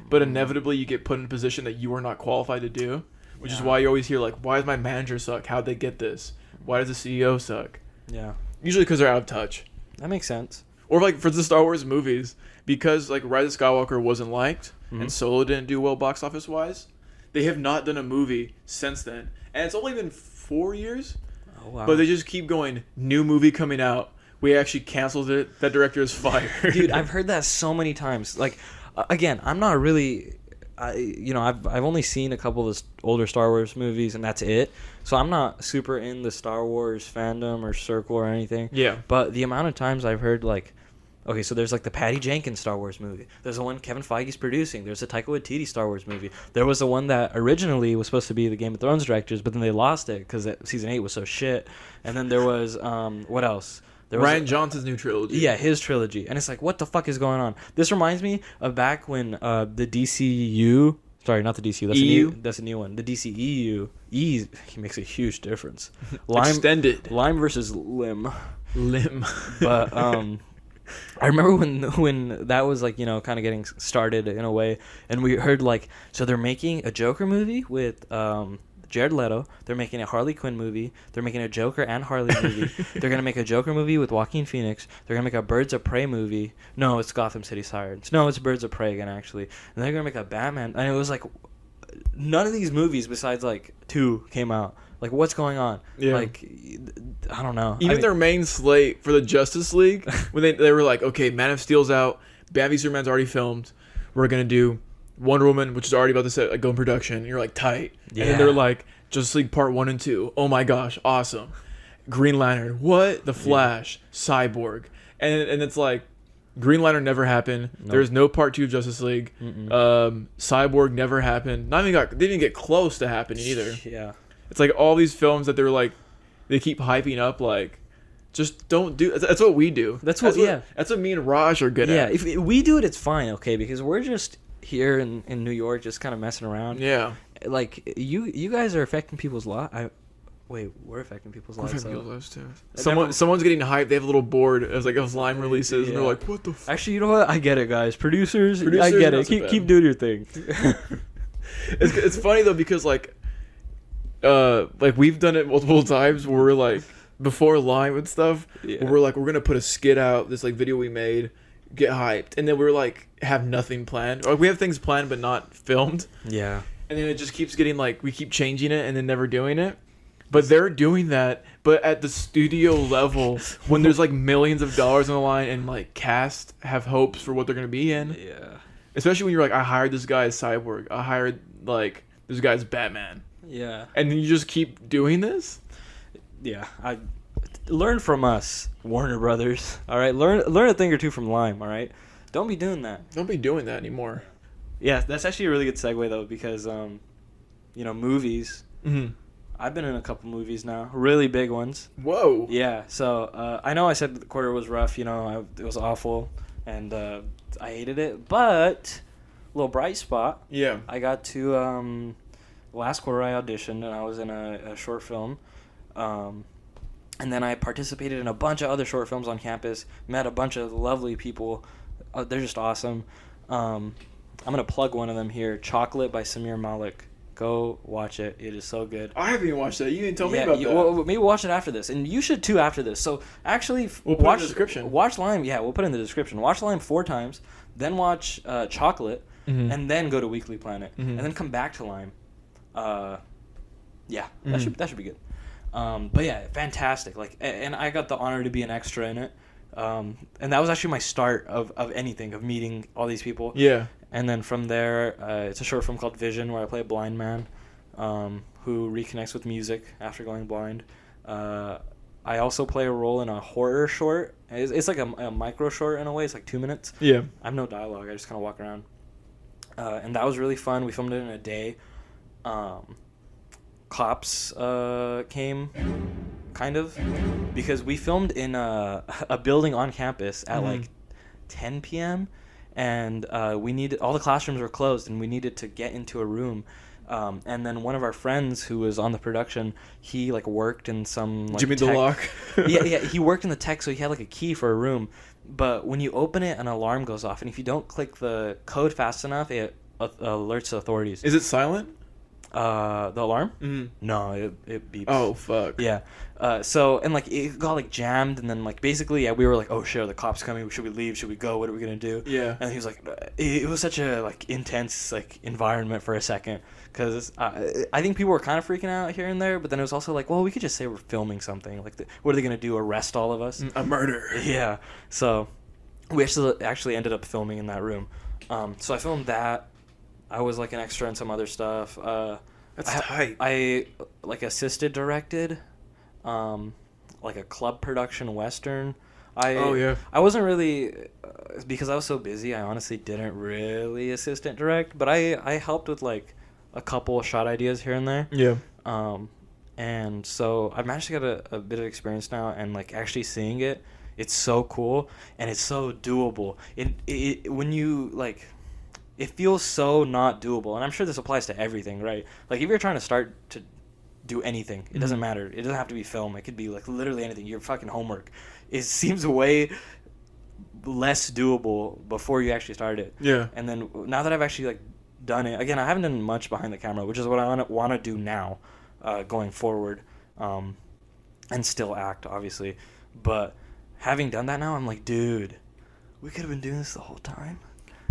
but inevitably you get put in a position that you are not qualified to do, which is why you always hear like, why does my manager suck? How'd they get this? Why does the CEO suck? Yeah. Usually because they're out of touch. That makes sense. Or like for the Star Wars movies, because like Rise of Skywalker wasn't liked and Solo didn't do well box office wise. They have not done a movie since then. And it's only been 4 years. Oh, wow. But they just keep going, new movie coming out. We actually canceled it. That director is fired. Dude, I've heard that so many times. Like, again, I'm not really... I've only seen a couple of the older Star Wars movies, and that's it. So I'm not super in the Star Wars fandom or circle or anything. Yeah. But the amount of times I've heard, like... Okay, so there's like the Patty Jenkins Star Wars movie. There's the one Kevin Feige's producing. There's the Taika Waititi Star Wars movie. There was the one that originally was supposed to be the Game of Thrones directors, but then they lost it because season 8 was so shit. And then there was what else? There was Rian Johnson's new trilogy. Yeah, his trilogy. And it's like, what the fuck is going on? This reminds me of back when the DCU... Sorry, not the DCU. That's a new one. The DCEU. He makes a huge difference. Extended. Lime versus Lim. But I remember when that was like, kind of getting started in a way, and we heard like, so they're making a Joker movie with Jared Leto. They're making a Harley Quinn movie. They're making a Joker and Harley movie. They're gonna make a Joker movie with Joaquin Phoenix. They're gonna make a Birds of Prey movie. No, it's Gotham City Sirens. No, it's Birds of Prey again actually. And they're gonna make a Batman. And it was like, none of these movies besides like 2 came out. Like, what's going on? Yeah. Like, I don't know. Even their main slate for the Justice League, when they were like, okay, Man of Steel's out, Batman v Superman's already filmed, we're going to do Wonder Woman, which is already about to go in production. And you're like, tight. Yeah. And then they're like, Justice League Part 1 and 2. Oh my gosh, awesome. Green Lantern. What? The Flash. Yeah. Cyborg. And it's like, Green Lantern never happened. Nope. There's no Part 2 of Justice League. Cyborg never happened. They didn't get close to happening either. Yeah. It's like all these films that they're like, they keep hyping up, like, just don't do. That's what we do. That's what me and Raj are good at. Yeah, if we do it, it's fine, okay, because we're just here in New York, just kind of messing around. Yeah. Like you guys are affecting people's lives. We're affecting people's lives. People's lives too. Someone's getting hyped. They have a little board as like of Lime releases, and they're like, "What the?" Actually, you know what? I get it, guys. Producers, I get it. Keep doing your thing. It's funny though because like we've done it multiple times where we're like before Lime and stuff. Yeah. Where we're like, we're gonna put a skit out, this like video we made, get hyped, and then we're like have nothing planned, or we have things planned but not filmed. Yeah. And then it just keeps getting like we keep changing it and then never doing it. But they're doing that, but at the studio level, when there's like millions of dollars on the line and like cast have hopes for what they're gonna be in. Yeah. Especially when you're like, I hired this guy as Cyborg. I hired like this guy's Batman. Yeah. And you just keep doing this? Yeah. I learn from us, Warner Brothers. All right. Learn a thing or two from Lime. All right. Don't be doing that. Don't be doing that anymore. Yeah, that's actually a really good segue though, because movies. Mm-hmm. I've been in a couple movies now, really big ones. Whoa. Yeah. So I know I said the quarter was rough. It was awful, and I hated it. But a little bright spot. Yeah. I got to last quarter I auditioned and I was in a short film, and then I participated in a bunch of other short films on campus. Met a bunch of lovely people. They're just awesome. I'm gonna plug one of them here. Chocolate by Samir Malik. Go watch it. It is so good. I haven't even watched that. You didn't tell me about that. Well, maybe watch it after this, and you should too after this. So actually, we'll put it in the description. Watch Lime. Yeah, we'll put it in the description. Watch Lime 4 times, then watch Chocolate, and then go to Weekly Planet, and then come back to Lime. Yeah, that should be good. But yeah, fantastic. Like, and I got the honor to be an extra in it. And that was actually my start of anything, of meeting all these people. Yeah. And then from there, it's a short film called Vision, where I play a blind man who reconnects with music after going blind. I also play a role in a horror short. It's like a micro short in a way. It's like 2 minutes. Yeah. I have no dialogue. I just kind of walk around. And that was really fun. We filmed it in a day. Cops came, kind of, because we filmed in a building on campus at like 10 p.m. And we needed, all the classrooms were closed, and we needed to get into a room. And then one of our friends who was on the production, he like worked in some like Jimmy tech. DeLocke. yeah, he worked in the tech, so he had like a key for a room. But when you open it, an alarm goes off, and if you don't click the code fast enough, it alerts the authorities. Is it silent? The alarm? Mm-hmm. No, it beeps. Oh, fuck. Yeah. So, and like it got like jammed, and then like basically, yeah, we were like, oh shit, are the cops coming? Should we leave? Should we go? What are we gonna do? Yeah. And he was like, it was such a like intense like environment for a second, because I think people were kind of freaking out here and there, but then it was also like, well, we could just say we're filming something. Like, what are they gonna do? Arrest all of us? A murder. Yeah. So we actually ended up filming in that room. So I filmed that. I was like an extra in some other stuff. That's tight. I like assisted directed, like a club production western. I wasn't really, because I was so busy. I honestly didn't really assistant direct, but I helped with like a couple shot ideas here and there. Yeah. And so I've managed to get a bit of experience now, and like actually seeing it, it's so cool and it's so doable. It when you like. It feels so not doable, and I'm sure this applies to everything, right? Like, if you're trying to start to do anything, it doesn't matter. It doesn't have to be film. It could be, like, literally anything. Your fucking homework. It seems way less doable before you actually start it. Yeah. And then, now that I've actually, like, done it, again, I haven't done much behind the camera, which is what I want to do now, going forward, and still act, obviously. But having done that now, I'm like, dude, we could have been doing this the whole time.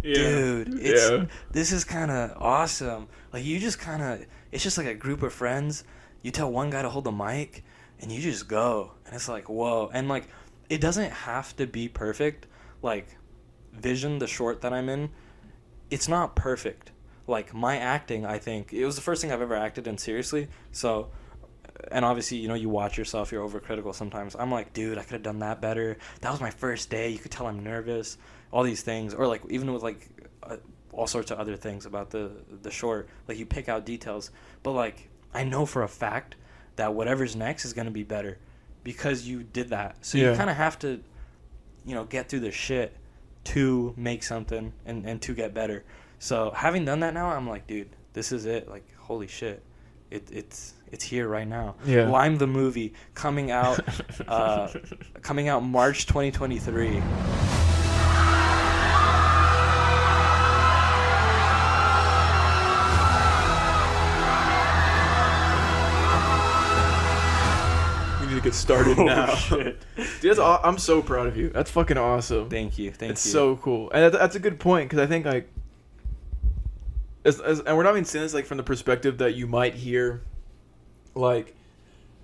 Yeah. Dude, this is kind of awesome. Like, you just kind of, it's just like a group of friends. You tell one guy to hold the mic, and you just go. And it's like, whoa. And, like, it doesn't have to be perfect. Like, Vision, the short that I'm in, it's not perfect. Like, my acting, I think, it was the first thing I've ever acted in seriously. So, and obviously, you watch yourself, you're overcritical sometimes. I'm like, dude, I could have done that better. That was my first day. You could tell I'm nervous. All these things, or like even with like all sorts of other things about the short, like you pick out details, but like I know for a fact that whatever's next is gonna be better because you did that. So you kind of have to, get through the shit to make something and to get better. So having done that now, I'm like, dude, this is it. Like, holy shit, it's here right now. Yeah. Lime the movie coming out March 2023. To get started now. Shit. Dude, I'm so proud of you. That's fucking awesome. Thank you. It's so cool, and that's a good point, because I think like, and we're not even saying this like from the perspective that you might hear, like,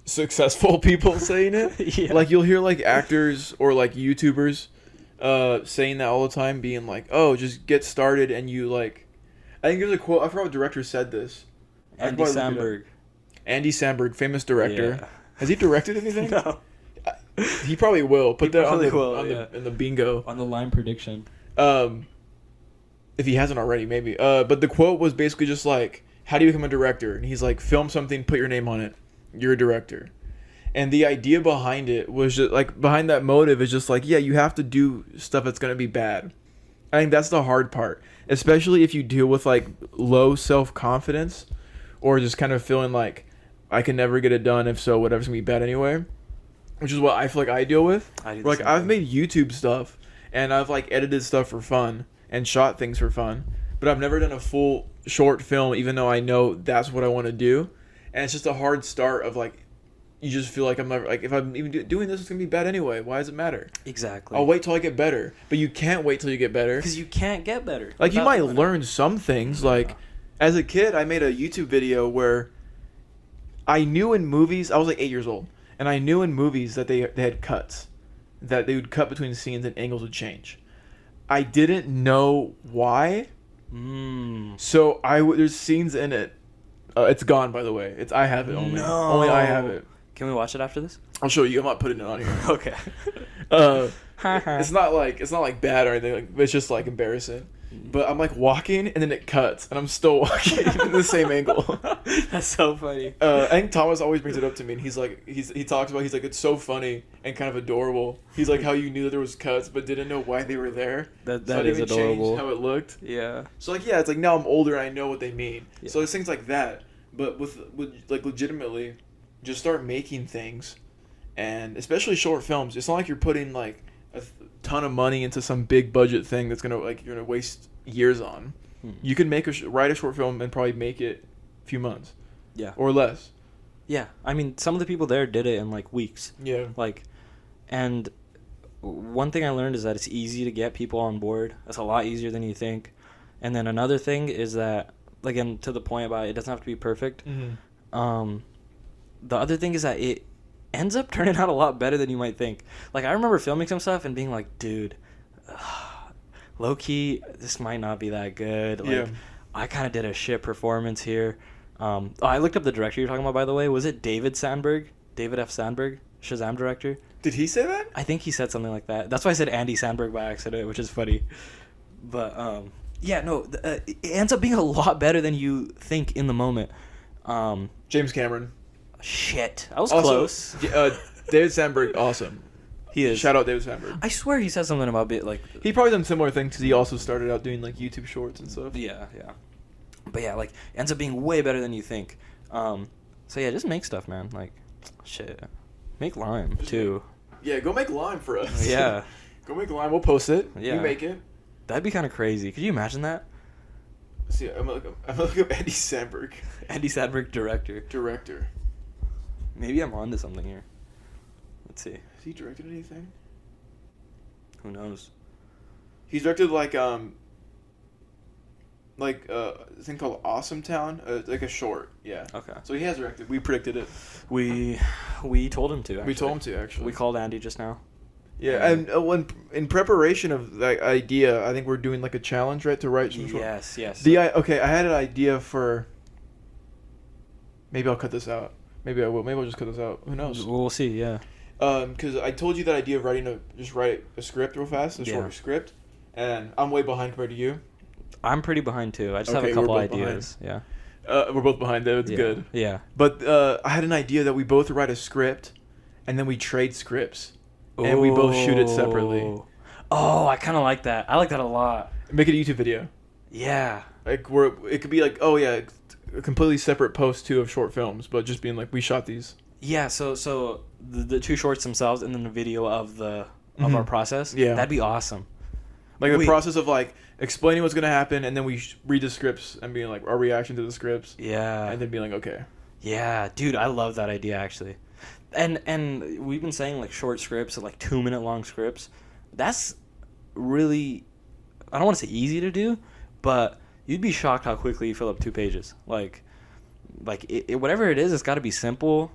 successful people saying it. Yeah. Like, you'll hear like actors or like YouTubers, saying that all the time, being like, "Oh, just get started," and you like, I think there's a quote. I forgot what director said this. Andy Samberg. Andy Samberg, famous director. Yeah. Has he directed anything? No. He probably will. Put He that on probably the, will, on yeah. the in the bingo. On the line prediction. If he hasn't already, maybe. But the quote was basically just like, how do you become a director? And he's like, film something, put your name on it. You're a director. And the idea behind it was just like, behind that motive is just like, yeah, you have to do stuff that's going to be bad. I think that's the hard part, especially if you deal with like low self-confidence or just kind of feeling like I can never get it done. If so, whatever's going to be bad anyway, which is what I feel like I deal with. Like I've made YouTube stuff and I've like edited stuff for fun and shot things for fun, but I've never done a full short film, even though I know that's what I want to do. And it's just a hard start of like, you just feel like I'm never, like, if I'm even doing this, it's gonna be bad anyway. Why does it matter? Exactly. I'll wait till I get better. But you can't wait till you get better. Because you can't get better. Like, you without might doing it. learn some things. Like, as a kid, I made a YouTube video where I knew in movies, I was like 8 years old, and I knew in movies that they had cuts, that they would cut between scenes and angles would change. I didn't know why. So there's scenes in it. It's gone, by the way. I have it only. No. Only I have it. Can we watch it after this? I'll show you. I'm not putting it on here. Okay. It's not like bad or anything. Like, it's just like embarrassing. But I'm like walking and then it cuts and I'm still walking in the same angle. That's so funny. I think Thomas always brings it up to me and he's like, he talks about, he's like, it's so funny and kind of adorable. He's like, how you knew that there was cuts but didn't know why they were there. That So I is didn't even change adorable. how it looked. Yeah. So like, yeah, it's like now I'm older and I know what they mean. Yeah. So it's things like that. But with like legitimately, just start making things, and especially short films. It's not like you're putting like a ton of money into some big budget thing that's gonna like you're gonna waste years on. You can write a short film and probably make it a few months. Yeah. Or less. Yeah. I mean, some of the people there did it in like weeks. Yeah. Like, and one thing I learned is that it's easy to get people on board. That's a lot easier than you think. And then another thing is that, again, to the point about it doesn't have to be perfect. Mm-hmm. The other thing is that it ends up turning out a lot better than you might think. Like, I remember filming some stuff and being like, dude, low key, this might not be that good. Like, Yeah. I kind of did a shit performance here. I looked up the director you're talking about, by the way. Was it David Sandberg? David F. Sandberg? Shazam director? Did he say that? I think he said something like that. That's why I said Andy Sandberg by accident, which is funny. But, yeah, no, it ends up being a lot better than you think in the moment. James Cameron. Shit. I was Also, close. David Sandberg, awesome. He is. Shout out David Sandberg. I swear he said something about it, like... He probably done similar things because he also started out doing like YouTube shorts and stuff. Yeah, yeah. But yeah, like, ends up being way better than you think. So yeah, just make stuff, man. Like, shit. Make Lime, too. Yeah, go make Lime for us. Yeah. Go make Lime. We'll post it. Yeah. You make it. That'd be kind of crazy. Could you imagine that? See, I'm gonna look up Andy Samberg, Andy Sandberg, director. director. Maybe I'm onto something here. Let's see. Has he directed anything? Who knows? He's directed like a thing called Awesome Town, like a short. Yeah. Okay. So he has directed. We predicted it. We told him to, actually. We told him to actually. We called Andy just now. Yeah, and when in preparation of that idea, I think we're doing like a challenge, right, to write some short. Yes, yes. Okay, I had an idea for. Maybe I'll cut this out. Maybe I will. Maybe I'll just cut this out. Who knows? We'll see, yeah. Because I told you that idea of write a script real fast, a short script, and I'm way behind compared to you. I'm pretty behind, too. I just have Okay, a we're couple both ideas. Yeah. We're both behind though. It's Yeah. good. Yeah. But I had an idea that we both write a script, and then we trade scripts, and we both shoot it separately. Oh, I kind of like that. I like that a lot. Make it a YouTube video. Yeah. Like it could be like, oh yeah, a completely separate post too of short films, but just being like, we shot these. Yeah, so the two shorts themselves and then a video of our process. Yeah. That'd be awesome. Like the process of like explaining what's gonna happen, and then we read the scripts and being like our reaction to the scripts. Yeah. And then being like, okay. Yeah, dude, I love that idea actually. And we've been saying like short scripts, like 2-minute long scripts. That's really, I don't want to say easy to do, but you'd be shocked how quickly you fill up 2 pages. Like whatever it is, it's got to be simple.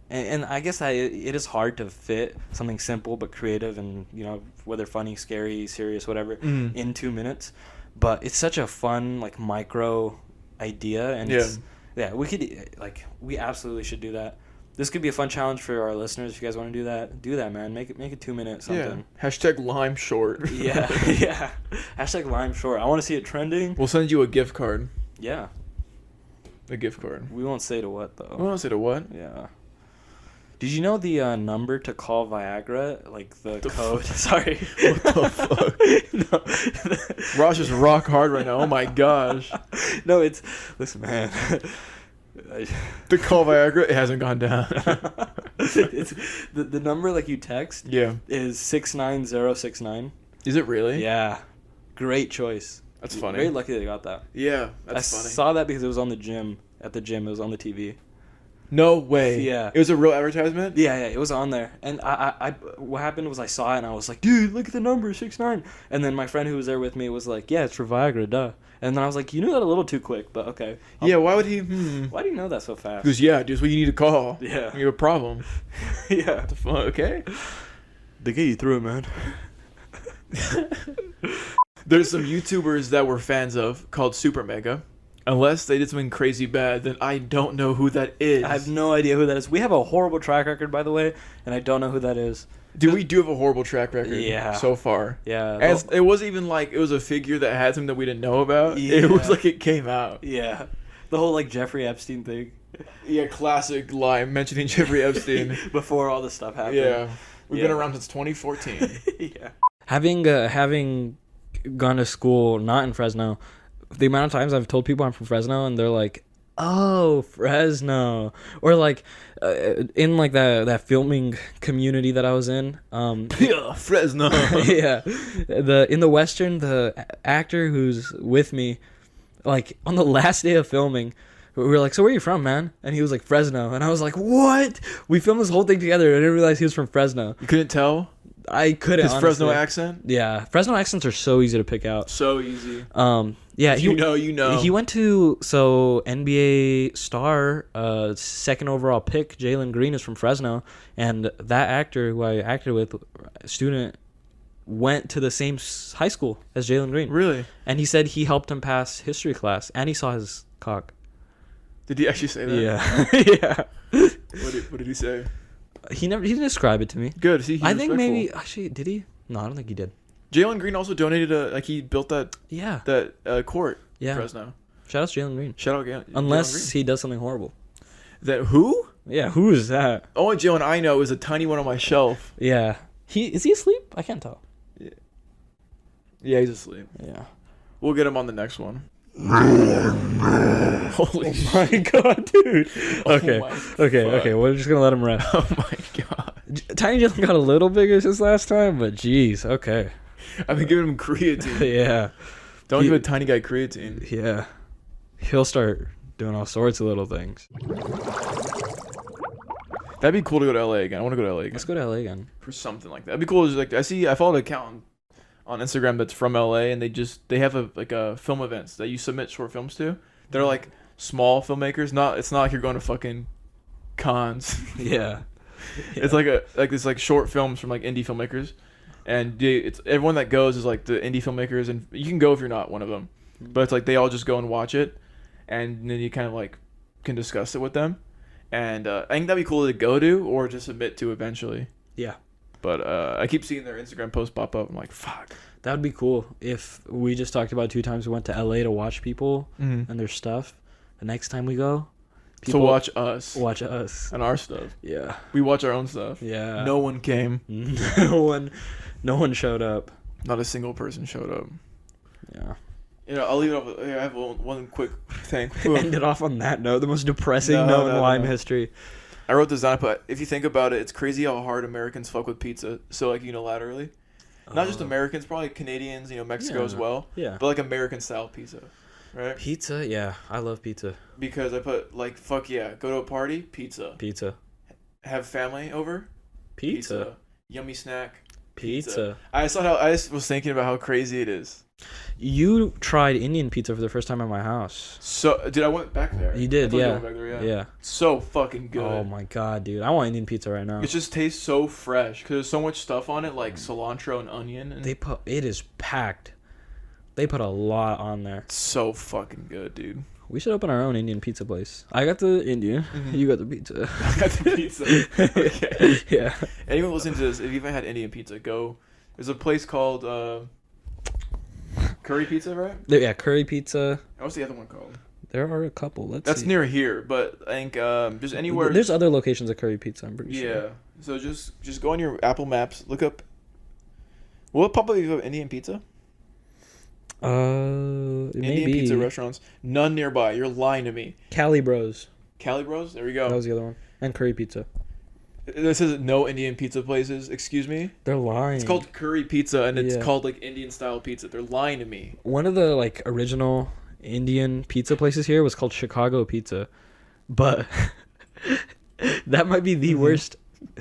And I guess it is hard to fit something simple but creative and, you know, whether funny, scary, serious, whatever, in 2 minutes. But it's such a fun, like, micro idea, and Yeah, we could we absolutely should do that. This could be a fun challenge for our listeners. If you guys want to do that, man. Make it 2 minutes something. Yeah. Hashtag lime short. Yeah, yeah. Hashtag lime short. I want to see it trending. We'll send you a gift card. Yeah. A gift card. We won't say to what though. We won't say to what? Yeah. Did you know the number to call Viagra? Like the code? Sorry. What the fuck? No. Raj is rock hard right now. Oh my gosh. No, listen, man. The call Viagra, it hasn't gone down. It's the number like you text. Yeah. Is 69069. Is it really? Yeah. Great choice. That's funny. Very lucky they got that. Yeah, that's funny. I saw that because it was on the gym. At the gym, it was on the TV. No way. Yeah. It was a real advertisement? Yeah, it was on there. And I what happened was I saw it and I was like, dude, look at the number, 69. And then my friend who was there with me was like, yeah, it's for Viagra, duh. And then I was like, you knew that a little too quick, but okay. Yeah, why would he? Why do you know that so fast? Because, yeah, dude, it's what you need to call. Yeah. You have a problem. Yeah. What the fuck? Okay. They get you through it, man. There's some YouTubers that we're fans of called Super Mega. Unless they did something crazy bad, then I don't know who that is. I have no idea who that is. We have a horrible track record, by the way, and I don't know who that is. Dude, we do have a horrible track record. Yeah. So far. Yeah. And it wasn't even like it was a figure that had something that we didn't know about. Yeah. It was like it came out. Yeah. The whole like Jeffrey Epstein thing. Yeah, classic lie mentioning Jeffrey Epstein. Before all this stuff happened. Yeah. We've been Yeah. around since 2014. Yeah. Having gone to school not in Fresno, the amount of times I've told people I'm from Fresno and they're like, "Oh, Fresno," or like in like that filming community that I was in. Yeah, Fresno. Yeah, in the Western, the actor who's with me, like on the last day of filming, we were like, "So where are you from, man?" And he was like, "Fresno," and I was like, "What?" We filmed this whole thing together. I didn't realize he was from Fresno. You couldn't tell? I couldn't. His honestly. Fresno accent? Yeah, Fresno accents are so easy to pick out. So easy. Yeah, If you know. He went to NBA star, second overall pick, Jalen Green is from Fresno, and that actor who I acted with, student, went to the same high school as Jalen Green. Really? And he said he helped him pass history class, and he saw his cock. Did he actually say that? Yeah, yeah. What did he say? He didn't describe it to me. Good. See, I think maybe actually did he? No, I don't think he did. Jalen Green also donated he built that court in Fresno. Shout out to Jalen Green. Shout out Unless he does something horrible. That who? Yeah, who is that? Only Jalen I know is a tiny one on my shelf. Yeah. Is he asleep? I can't tell. Yeah, he's asleep. Yeah. We'll get him on the next one. Holy My God, dude. Okay. my Okay. We're just gonna let him rest. Oh my god. Tiny Jalen got a little bigger since last time, but jeez. Okay. I've been giving him creatine. Yeah. Don't give a tiny guy creatine. Yeah. He'll start doing all sorts of little things. That'd be cool to go to LA again. I want to go to LA again. Let's go to LA again. For something like that. That'd be cool. Just like I followed an account on Instagram that's from LA, and they have a film events that you submit short films to. They're like small filmmakers. It's not like you're going to fucking cons. Yeah. It's like short films from like indie filmmakers, and it's everyone that goes is like the indie filmmakers, and you can go if you're not one of them, but it's like they all just go and watch it, and then you kind of like can discuss it with them, and I think that'd be cool to go to or to submit to eventually. Yeah. But I keep seeing their Instagram posts pop up. I'm like, fuck. That would be cool if we just talked about 2 times we went to LA to watch people and their stuff. The next time we go, people watch us. Watch us. And our stuff. Yeah. We watch our own stuff. Yeah. No one came. No one showed up. Not a single person showed up. Yeah. I'll leave it off. I have one quick thing. End it off on that note. The most depressing note in Lime history. I wrote this down, but if you think about it, it's crazy how hard Americans fuck with pizza. So like unilaterally, not just Americans, probably Canadians, Mexico as well. Yeah. But like American style pizza, right? Pizza, yeah, I love pizza. Because I put like fuck yeah, go to a party, pizza. Pizza. Have family over, Pizza. Yummy snack, Pizza. I just was thinking about how crazy it is. You tried Indian pizza for the first time at my house. So, dude, I went back there. You did, I thought yeah. you went back there, Yeah. So fucking good. Oh my god, dude. I want Indian pizza right now. It just tastes so fresh because there's so much stuff on it, like cilantro and onion. And It is packed. They put a lot on there. so fucking good, dude. We should open our own Indian pizza place. I got the Indian. You got the pizza. I got the pizza. Okay. Yeah. Anyone listening to this, if you've had Indian pizza, go. There's a place called Curry Pizza, right? Yeah, curry pizza. What's the other one called? There are a couple. That's see. near here, but I think just anywhere. There's other locations of curry pizza, I'm pretty sure. Yeah. So just go on your Apple Maps, look up. What pop up you have Indian pizza? It may Indian be. pizza restaurants. None nearby. You're lying to me. Cali Bros. Cali Bros? There we go. That was the other one. And curry pizza. This says no Indian pizza places. Excuse me? They're lying. It's called Curry Pizza, and it's Yeah. called, like, Indian-style pizza. They're lying to me. One of the, like, original Indian pizza places here was called Chicago Pizza. But that might be the worst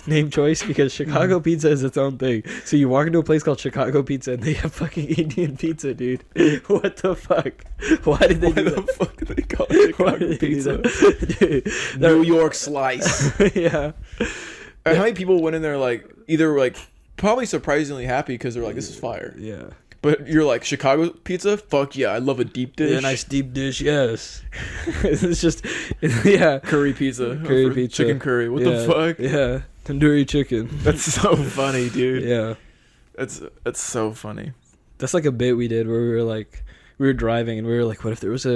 name choice because Chicago Pizza is its own thing. So you walk into a place called Chicago Pizza and they have fucking Indian pizza, dude. What the fuck? Why did they do Why that? the fuck do they call it Why Chicago did they do Pizza? that? Dude, New York slice. yeah. And how many people went in there, like, either, like, probably surprisingly happy because they're like, this is fire. Yeah. But you're like, Chicago pizza? Fuck yeah, I love a deep dish. Yeah, a nice deep dish, yes. It's just, yeah. Curry pizza. Curry For pizza. Chicken curry. What Yeah, the fuck? Yeah. Tandoori chicken. That's so funny, dude. Yeah. That's so funny. That's like a bit we did where we were driving and we were like, what if there was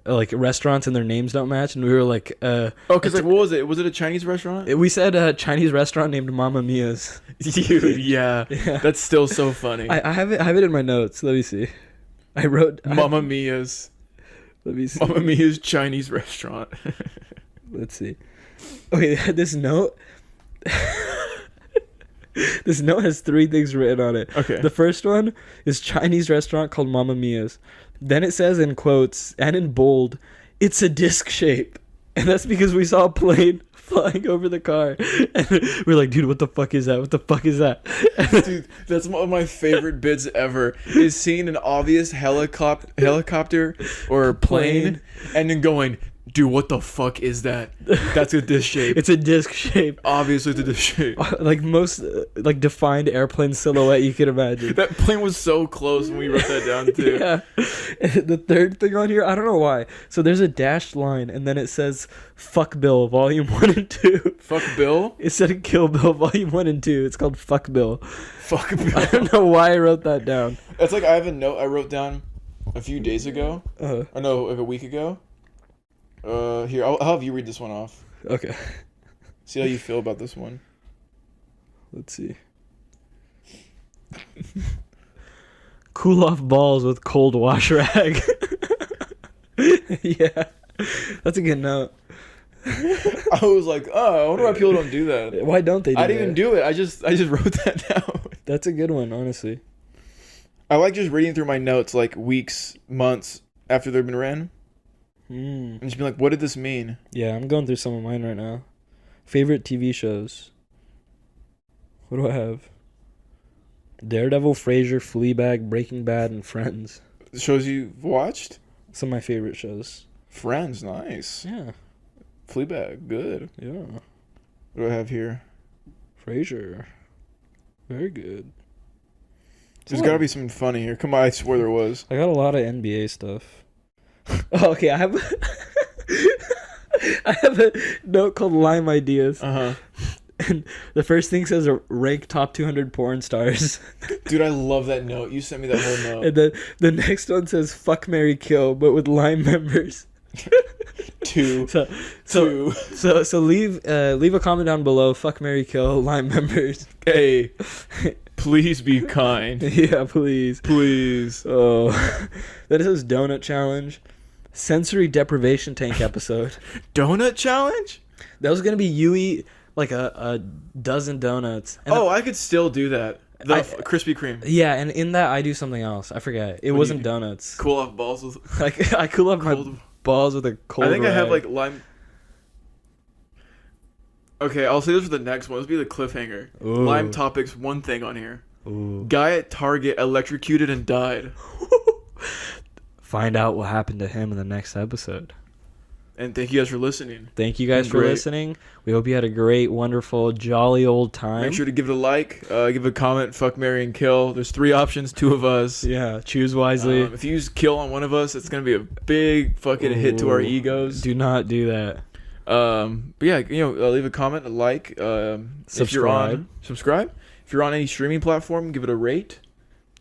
like restaurants and their names don't match? And we were like, Oh, because, like, what was it? Was it a Chinese restaurant? we said a Chinese restaurant named Mamma Mia's. Dude, yeah. Yeah. That's still so funny. I have it in my notes. Let me see. I wrote Mamma Mia's. Let me see. Mamma Mia's Chinese restaurant. Let's see. Okay, this note. This note has 3 things written on it. Okay. The first one is Chinese restaurant called Mamma Mia's. Then it says in quotes and in bold, it's a disc shape. And that's because we saw a plane flying over the car. And we're like, dude, what the fuck is that? What the fuck is that? Dude, that's one of my favorite bits ever. Is seeing an obvious helicopter or plane and then going, dude, what the fuck is that? That's a disc shape. It's a disc shape. Obviously, it's a disc shape. Like most like defined airplane silhouette you can imagine. That plane was so close when we wrote that down too. Yeah. The third thing on here, I don't know why. So there's a dashed line and then it says Fuck Bill Volume 1 and 2. Fuck Bill? Instead of Kill Bill Volume 1 and 2, it's called Fuck Bill. Fuck Bill. I don't know why I wrote that down. That's like I have a note I wrote down a few days ago. Uh, Or no, like a week ago. Here, I'll have you read this one off. okay. See how you feel about this one. Let's see. Cool off balls with cold wash rag. Yeah. That's a good note. I was like, oh, I wonder why people don't do that. Why don't they do I didn't even that? do it. I just wrote that down. That's a good one, honestly. I like just reading through my notes like weeks, months after they've been ran. And just being like, what did this mean? Yeah, I'm going through some of mine right now. Favorite TV shows. What do I have? Daredevil, Frasier, Fleabag, Breaking Bad, and Friends. The shows you've watched? Some of my favorite shows. Friends, nice. Yeah. Fleabag, good. Yeah. What do I have here? Frasier. Very good. There's got to be something funny here. Come on, I swear there was. I got a lot of NBA stuff. Oh, okay, I have I have a note called Lime Ideas. Uh-huh. And the first thing says rank top 200 porn stars. Dude, I love that note. You sent me that whole note. And then the next one says fuck, marry, kill, but with Lime members. Two. So leave a comment down below. Fuck, marry, kill, Lime members. Hey, please be kind. Yeah, please. Please. Oh, that is donut challenge. Sensory deprivation tank episode. Donut challenge? That was gonna be you eat like a dozen donuts. And I could still do that. The Krispy Kreme. yeah, and in that I do something else. I forget. It wasn't donuts. Cool off balls with. Like I cool off my Cold- balls with a cold. I think I have rag. like lime. Okay, I'll say this for the next one. Let's be the cliffhanger. Ooh. Lime topics. One thing on here. Ooh. Guy at Target electrocuted and died. Find out what happened to him in the next episode. And thank you guys for listening. Thank you guys for Great. listening. We hope you had a great, wonderful, jolly old time. Make sure to give it a like, give a comment, fuck, marry, and kill. There's 3 options, 2 of us. Yeah, choose wisely. If you use kill on one of us, it's going to be a big fucking hit to our Ooh, egos. Do not do that. But yeah, leave a comment, a like. If you're on, subscribe. If you're on any streaming platform, give it a rate.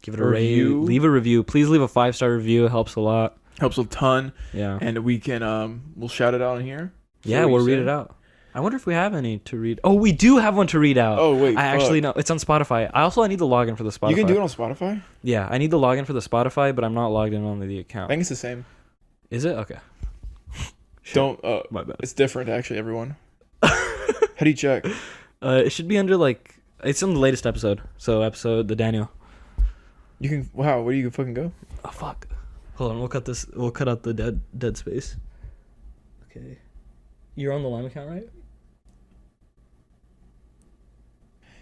Give it a review. Leave a review. Please leave a 5-star review. It helps a lot. Helps a ton. Yeah. And we can, we'll shout it out on here. Yeah, we'll read it out. I wonder if we have any to read. Oh, we do have one to read out. Oh, wait. I actually know. It's on Spotify. I need the login for the Spotify. You can do it on Spotify? Yeah, I need the login for the Spotify, but I'm not logged in on the I account. think it's the same. Is it? Okay. Don't. My bad. It's different, actually, everyone. How do you check? It should be under, like... It's in the latest episode. So, the Daniel. You can. Wow, where do you fucking go? Oh, fuck. Hold on, we'll cut this. We'll cut out the dead space. Okay. You're on the Lime account, right?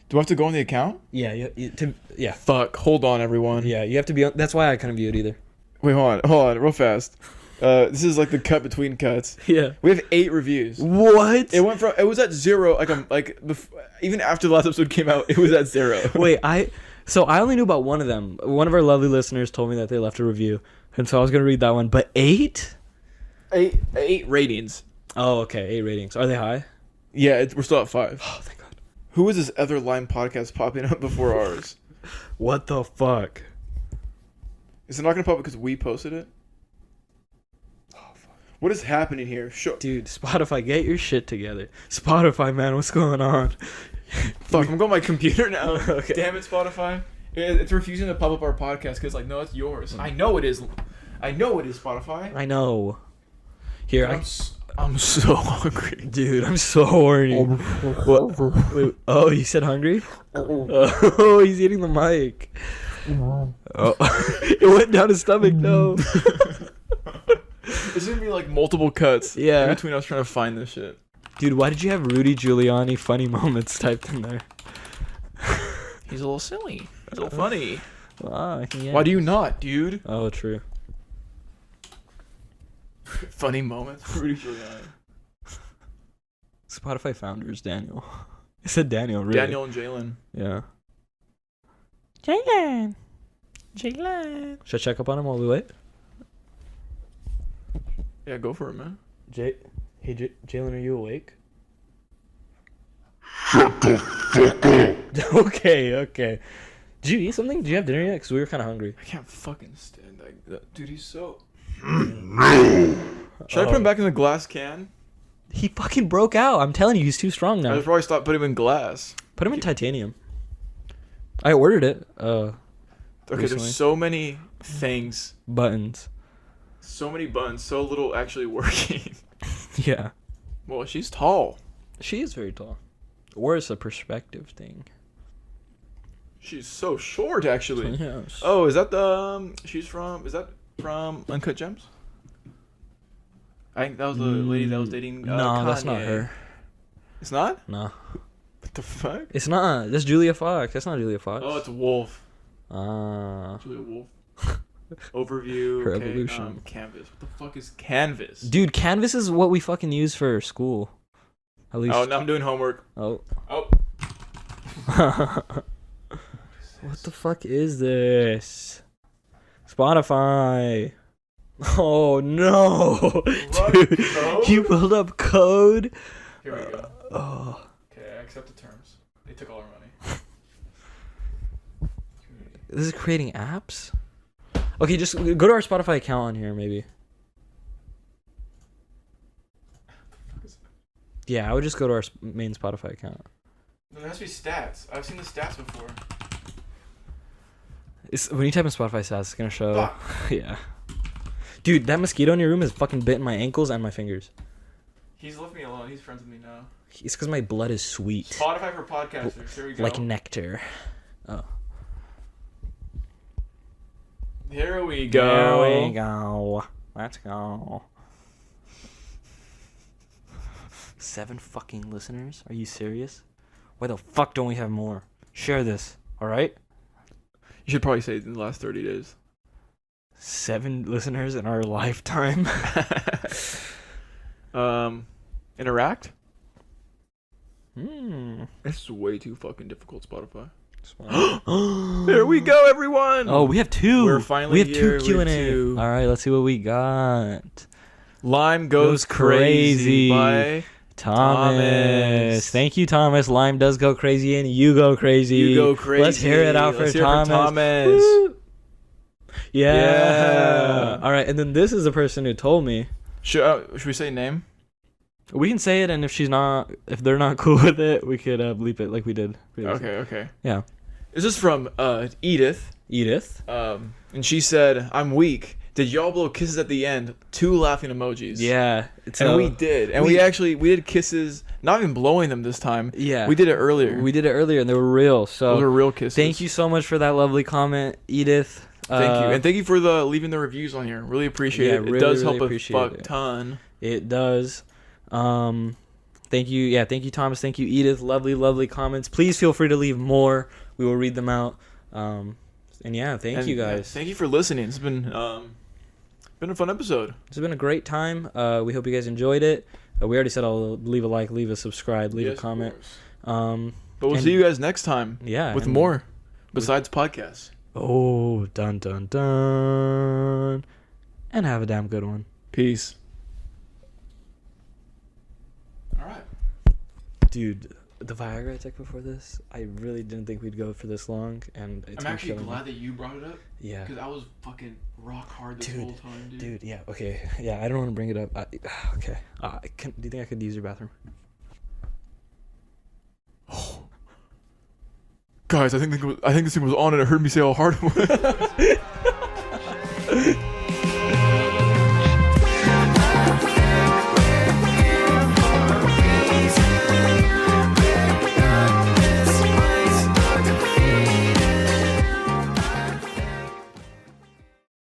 Do I have to go on the account? Yeah, yeah. Fuck. Hold on, everyone. Yeah, you have to be on... That's why I couldn't view it either. Wait, hold on, real fast. This is like the cut between cuts. Yeah. We have 8 reviews. What? It was at 0. Even after the last episode came out, it was at 0. Wait, I only knew about one of them. One of our lovely listeners told me that they left a review, and so I was gonna read that one. But 8? 8 ratings. Oh, okay. 8 ratings. Are they high? Yeah, we're still at 5. Oh, thank God. Who is this other Lime podcast popping up before ours? What the fuck? Is it not gonna pop up because we posted it? What is happening here? Dude, Spotify, get your shit together. Spotify, man, what's going on? Fuck, I'm going on my computer now. Okay. Damn it, Spotify. It's refusing to pop up our podcast because, like, no, it's yours. I know it is. I know it is, Spotify. I know. Here, I'm so hungry. Dude, I'm so horny. What? Wait, oh, you said hungry? Oh, he's eating the mic. Oh, it went down his stomach, no. It's gonna be like multiple cuts. Yeah. In between us trying to find this shit. Dude, why did you have Rudy Giuliani funny moments typed in there? He's a little silly. He's a little funny. Yeah. Why do you not, dude? Oh, true. Funny moments. Rudy Giuliani. Spotify founders, Daniel. It said Daniel, really. Daniel and Jalen. Yeah. Jalen. Should I check up on him while we wait? Yeah, go for it, man. Jalen, are you awake? Shut the fuck up. Okay. Did you eat something? Did you have dinner yet? Because we were kind of hungry. I can't fucking stand that. Dude, he's so... No. Should I put him back in the glass can? He fucking broke out. I'm telling you, he's too strong I now. should probably stop putting him in glass. Put him in titanium. I ordered it. Okay, Recently. there's so many things. Buttons. So many buttons, so little actually working. Yeah. Well, she's tall. She is very tall. Or it's a perspective thing. She's so short, actually. Yes. Oh, is that the... Is that from Uncut Gems? I think that was the lady that was dating No, that's not Kanye. her. It's not? No. What the fuck? It's not. That's Julia Fox. That's not Julia Fox. Oh, it's a wolf. Ah. Julia Wolf. Overview. Her okay, evolution. Canvas. What the fuck is Canvas? Dude, Canvas is what we fucking use for school. At least. Oh, now I'm doing homework. Oh. Oh. What the fuck is this? Spotify. Oh no. Dude, code? you pulled up code. Here we go. Oh. Okay, I accept the terms. They took all our money. This is creating apps? Okay, just go to our Spotify account on here, maybe. Yeah, I would just go to our main Spotify account. No, there has to be stats. I've seen the stats before. When you type in Spotify stats, it's gonna show. Fuck. Yeah. Dude, that mosquito in your room has fucking bitten my ankles and my fingers. He's left me alone. He's friends with me now. It's because my blood is sweet. Spotify for podcasters. Here we go. Like nectar. Oh. Here we go. There we go. Let's go. 7 fucking listeners? Are you serious? Why the fuck don't we have more? Share this, alright? You should probably say it in the last 30 days. 7 listeners in our lifetime? Interact. Hmm. This is way too fucking difficult, Spotify. Smart. There we go, everyone. Oh, we have two. We're finally we have here. two We have Q&A. two. All right, let's see what we got. Lime goes crazy. crazy by Thomas. Thank you, Thomas. Lime does go crazy and you go crazy. You go crazy. Let's hear it out Let's for hear it Thomas. Thomas. Woo. Yeah. Yeah. All right, and then this is the person who told me. Should we say name? We can say it, and if they're not cool with it, we could bleep it like we did previously. Okay. Yeah. This is from Edith. Edith. And she said, "I'm weak. Did y'all blow kisses at the end? 2 laughing emojis." Yeah. And we did. And we did kisses, not even blowing them this time. Yeah. We did it earlier. We did it earlier, and they were real. So Those are real kisses. thank you so much for that lovely comment, Edith. Thank you. And thank you for leaving the reviews on here. Really appreciate it. Really, It does really help a appreciate fuck it. ton. It does. Thank you. Yeah, thank you, Thomas. Thank you, Edith. Lovely comments. Please feel free to leave more. We will read them out. And yeah, thank you guys. Thank you for listening. It's been a fun episode. It's been a great time. We hope you guys enjoyed it. We already said I'll leave a like, leave a subscribe, leave a comment. But we'll see you guys next time. Yeah. With more besides podcasts. Oh, dun dun dun. And have a damn good one. Peace. All right. Dude, the Viagra I took before this, I really didn't think we'd go for this long, and it's I'm actually glad that you brought it up. Yeah. Because I was fucking rock hard this whole time, dude. Dude, yeah, okay. Yeah, I don't want to bring it up. Okay. Do you think I could use your bathroom? Guys, I think this thing was on and it heard me say how hard it was.